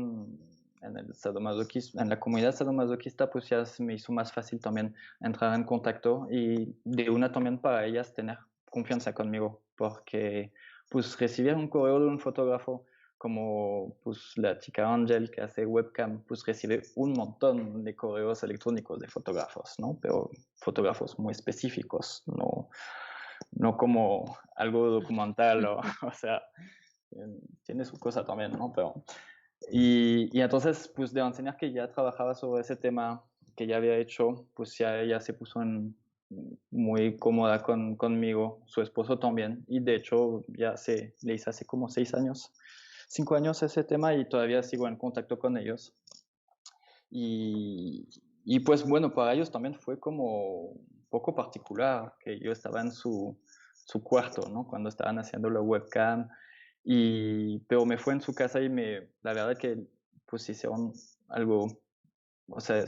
en el sadomasoquismo, en la comunidad sadomasoquista, pues ya se me hizo más fácil también entrar en contacto y de una también para ellas tener confianza conmigo, porque pues recibir un correo de un fotógrafo como pues la chica Ángel que hace webcam, pues recibe un montón de correos electrónicos de fotógrafos, ¿no? Pero fotógrafos muy específicos, no como algo documental, o sea, tiene su cosa también, ¿no? Y entonces, pues de enseñar que ya trabajaba sobre ese tema que ya había hecho, pues ya se puso muy cómoda conmigo, su esposo también, y de hecho ya le hice hace como 5 años ese tema y todavía sigo en contacto con ellos. Y pues bueno, para ellos también fue como un poco particular que yo estaba en su cuarto, ¿no? Cuando estaban haciendo la webcam, pero me fue en su casa y la verdad que pues hicieron algo, o sea,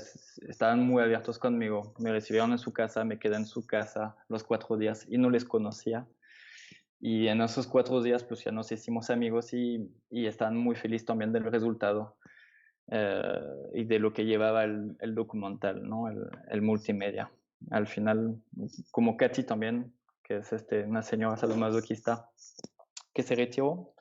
estaban muy abiertos conmigo, me recibieron en su casa, me quedé en su casa los 4 días y no les conocía. Y en esos 4 días pues ya nos hicimos amigos y estaban muy felices también del resultado y de lo que llevaba el documental, ¿no? El multimedia. Al final, como Katy también, que es una señora sadomasoquista que se retiró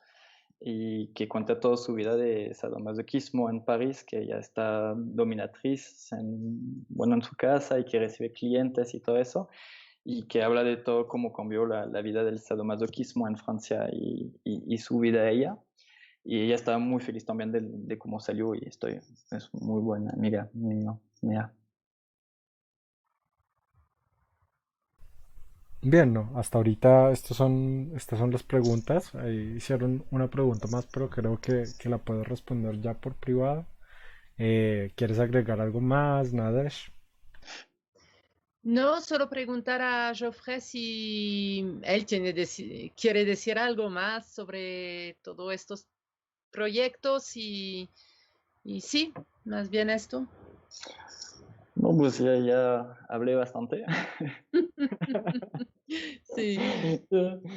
y que cuenta toda su vida de sadomasoquismo en París, que ella está dominatriz en su casa y que recibe clientes y todo eso, y que habla de todo cómo cambió la vida del sadomasoquismo en Francia y su vida a ella. Y ella estaba muy feliz también de cómo salió y es muy buena amiga mía. Bien, no, hasta ahorita estas son las preguntas. Ahí hicieron una pregunta más, pero creo que la puedo responder ya por privado. ¿Quieres agregar algo más, Nadesh? No, solo preguntar a Geoffrey si él quiere decir algo más sobre todos estos proyectos y sí, más bien esto. No, pues ya hablé bastante. Sí,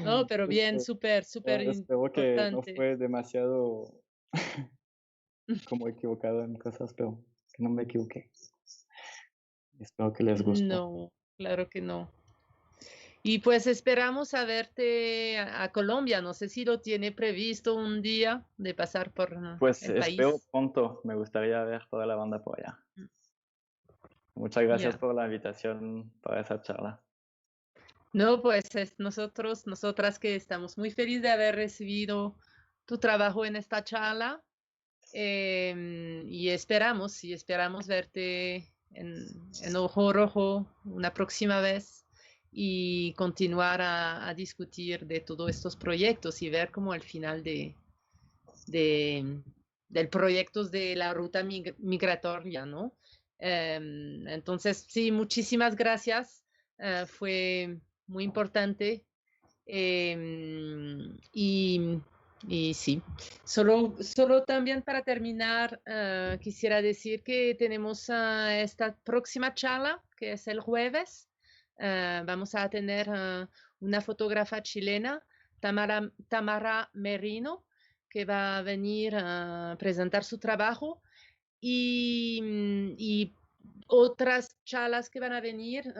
no, pero bien, súper, súper Espero que no importante. fue demasiado como equivocado en cosas, pero que no me equivoqué. Espero que les gustó. No, claro que no. Y pues esperamos a verte a Colombia. No sé si lo tiene previsto un día de pasar por Pues el espero país. pronto, me gustaría ver toda la banda por allá. Muchas gracias Ya. por la invitación para esa charla. No, pues nosotras que estamos muy felices de haber recibido tu trabajo en esta charla y esperamos verte en Ojo Rojo una próxima vez y continuar a discutir de todos estos proyectos y ver como al final de, del proyecto de la ruta migratoria, ¿no? Entonces, sí, muchísimas gracias. Fue muy importante. Y, y sí, solo también para terminar, quisiera decir que tenemos esta próxima charla, que es el jueves. Vamos a tener una fotógrafa chilena, Tamara Merino, que va a venir a presentar su trabajo y otras charlas que van a venir,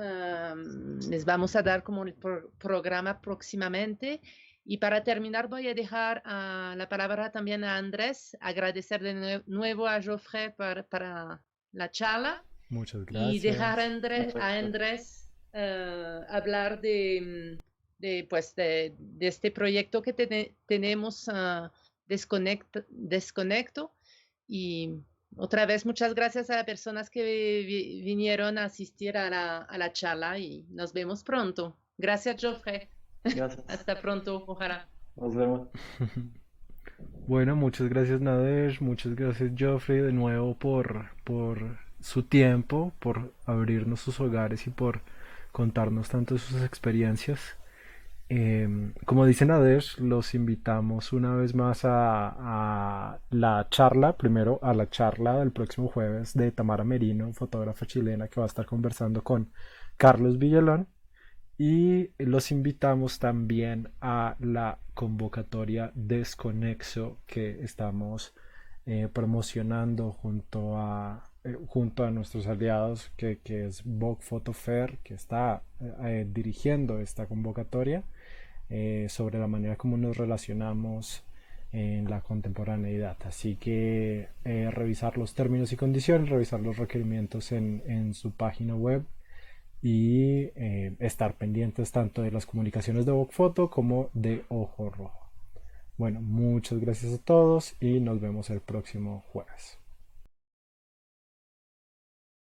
les vamos a dar como el programa próximamente. Y para terminar voy a dejar la palabra también a Andrés, agradecer de nuevo a Geoffrey para la charla Muchas y dejar gracias. a Andrés hablar pues de este proyecto que tenemos Desconecto. Y otra vez muchas gracias a las personas que vinieron a asistir a la charla y nos vemos pronto. Gracias, Geoffrey. Gracias. Hasta pronto, ojalá. Nos vemos. Bueno, muchas gracias Nadesh, muchas gracias Geoffrey de nuevo por su tiempo, por abrirnos sus hogares y por contarnos tanto de sus experiencias. Como dice Nadesh, los invitamos una vez más a la charla, primero a la charla del próximo jueves de Tamara Merino, fotógrafa chilena que va a estar conversando con Carlos Villalón. Y los invitamos también a la convocatoria Desconexo que estamos promocionando junto a nuestros aliados, que es Vogue Photo Fair, que está dirigiendo esta convocatoria, sobre la manera como nos relacionamos en la contemporaneidad. Así que revisar los términos y condiciones, revisar los requerimientos en su página web y estar pendientes tanto de las comunicaciones de Vogue Photo como de Ojo Rojo. Bueno, muchas gracias a todos y nos vemos el próximo jueves.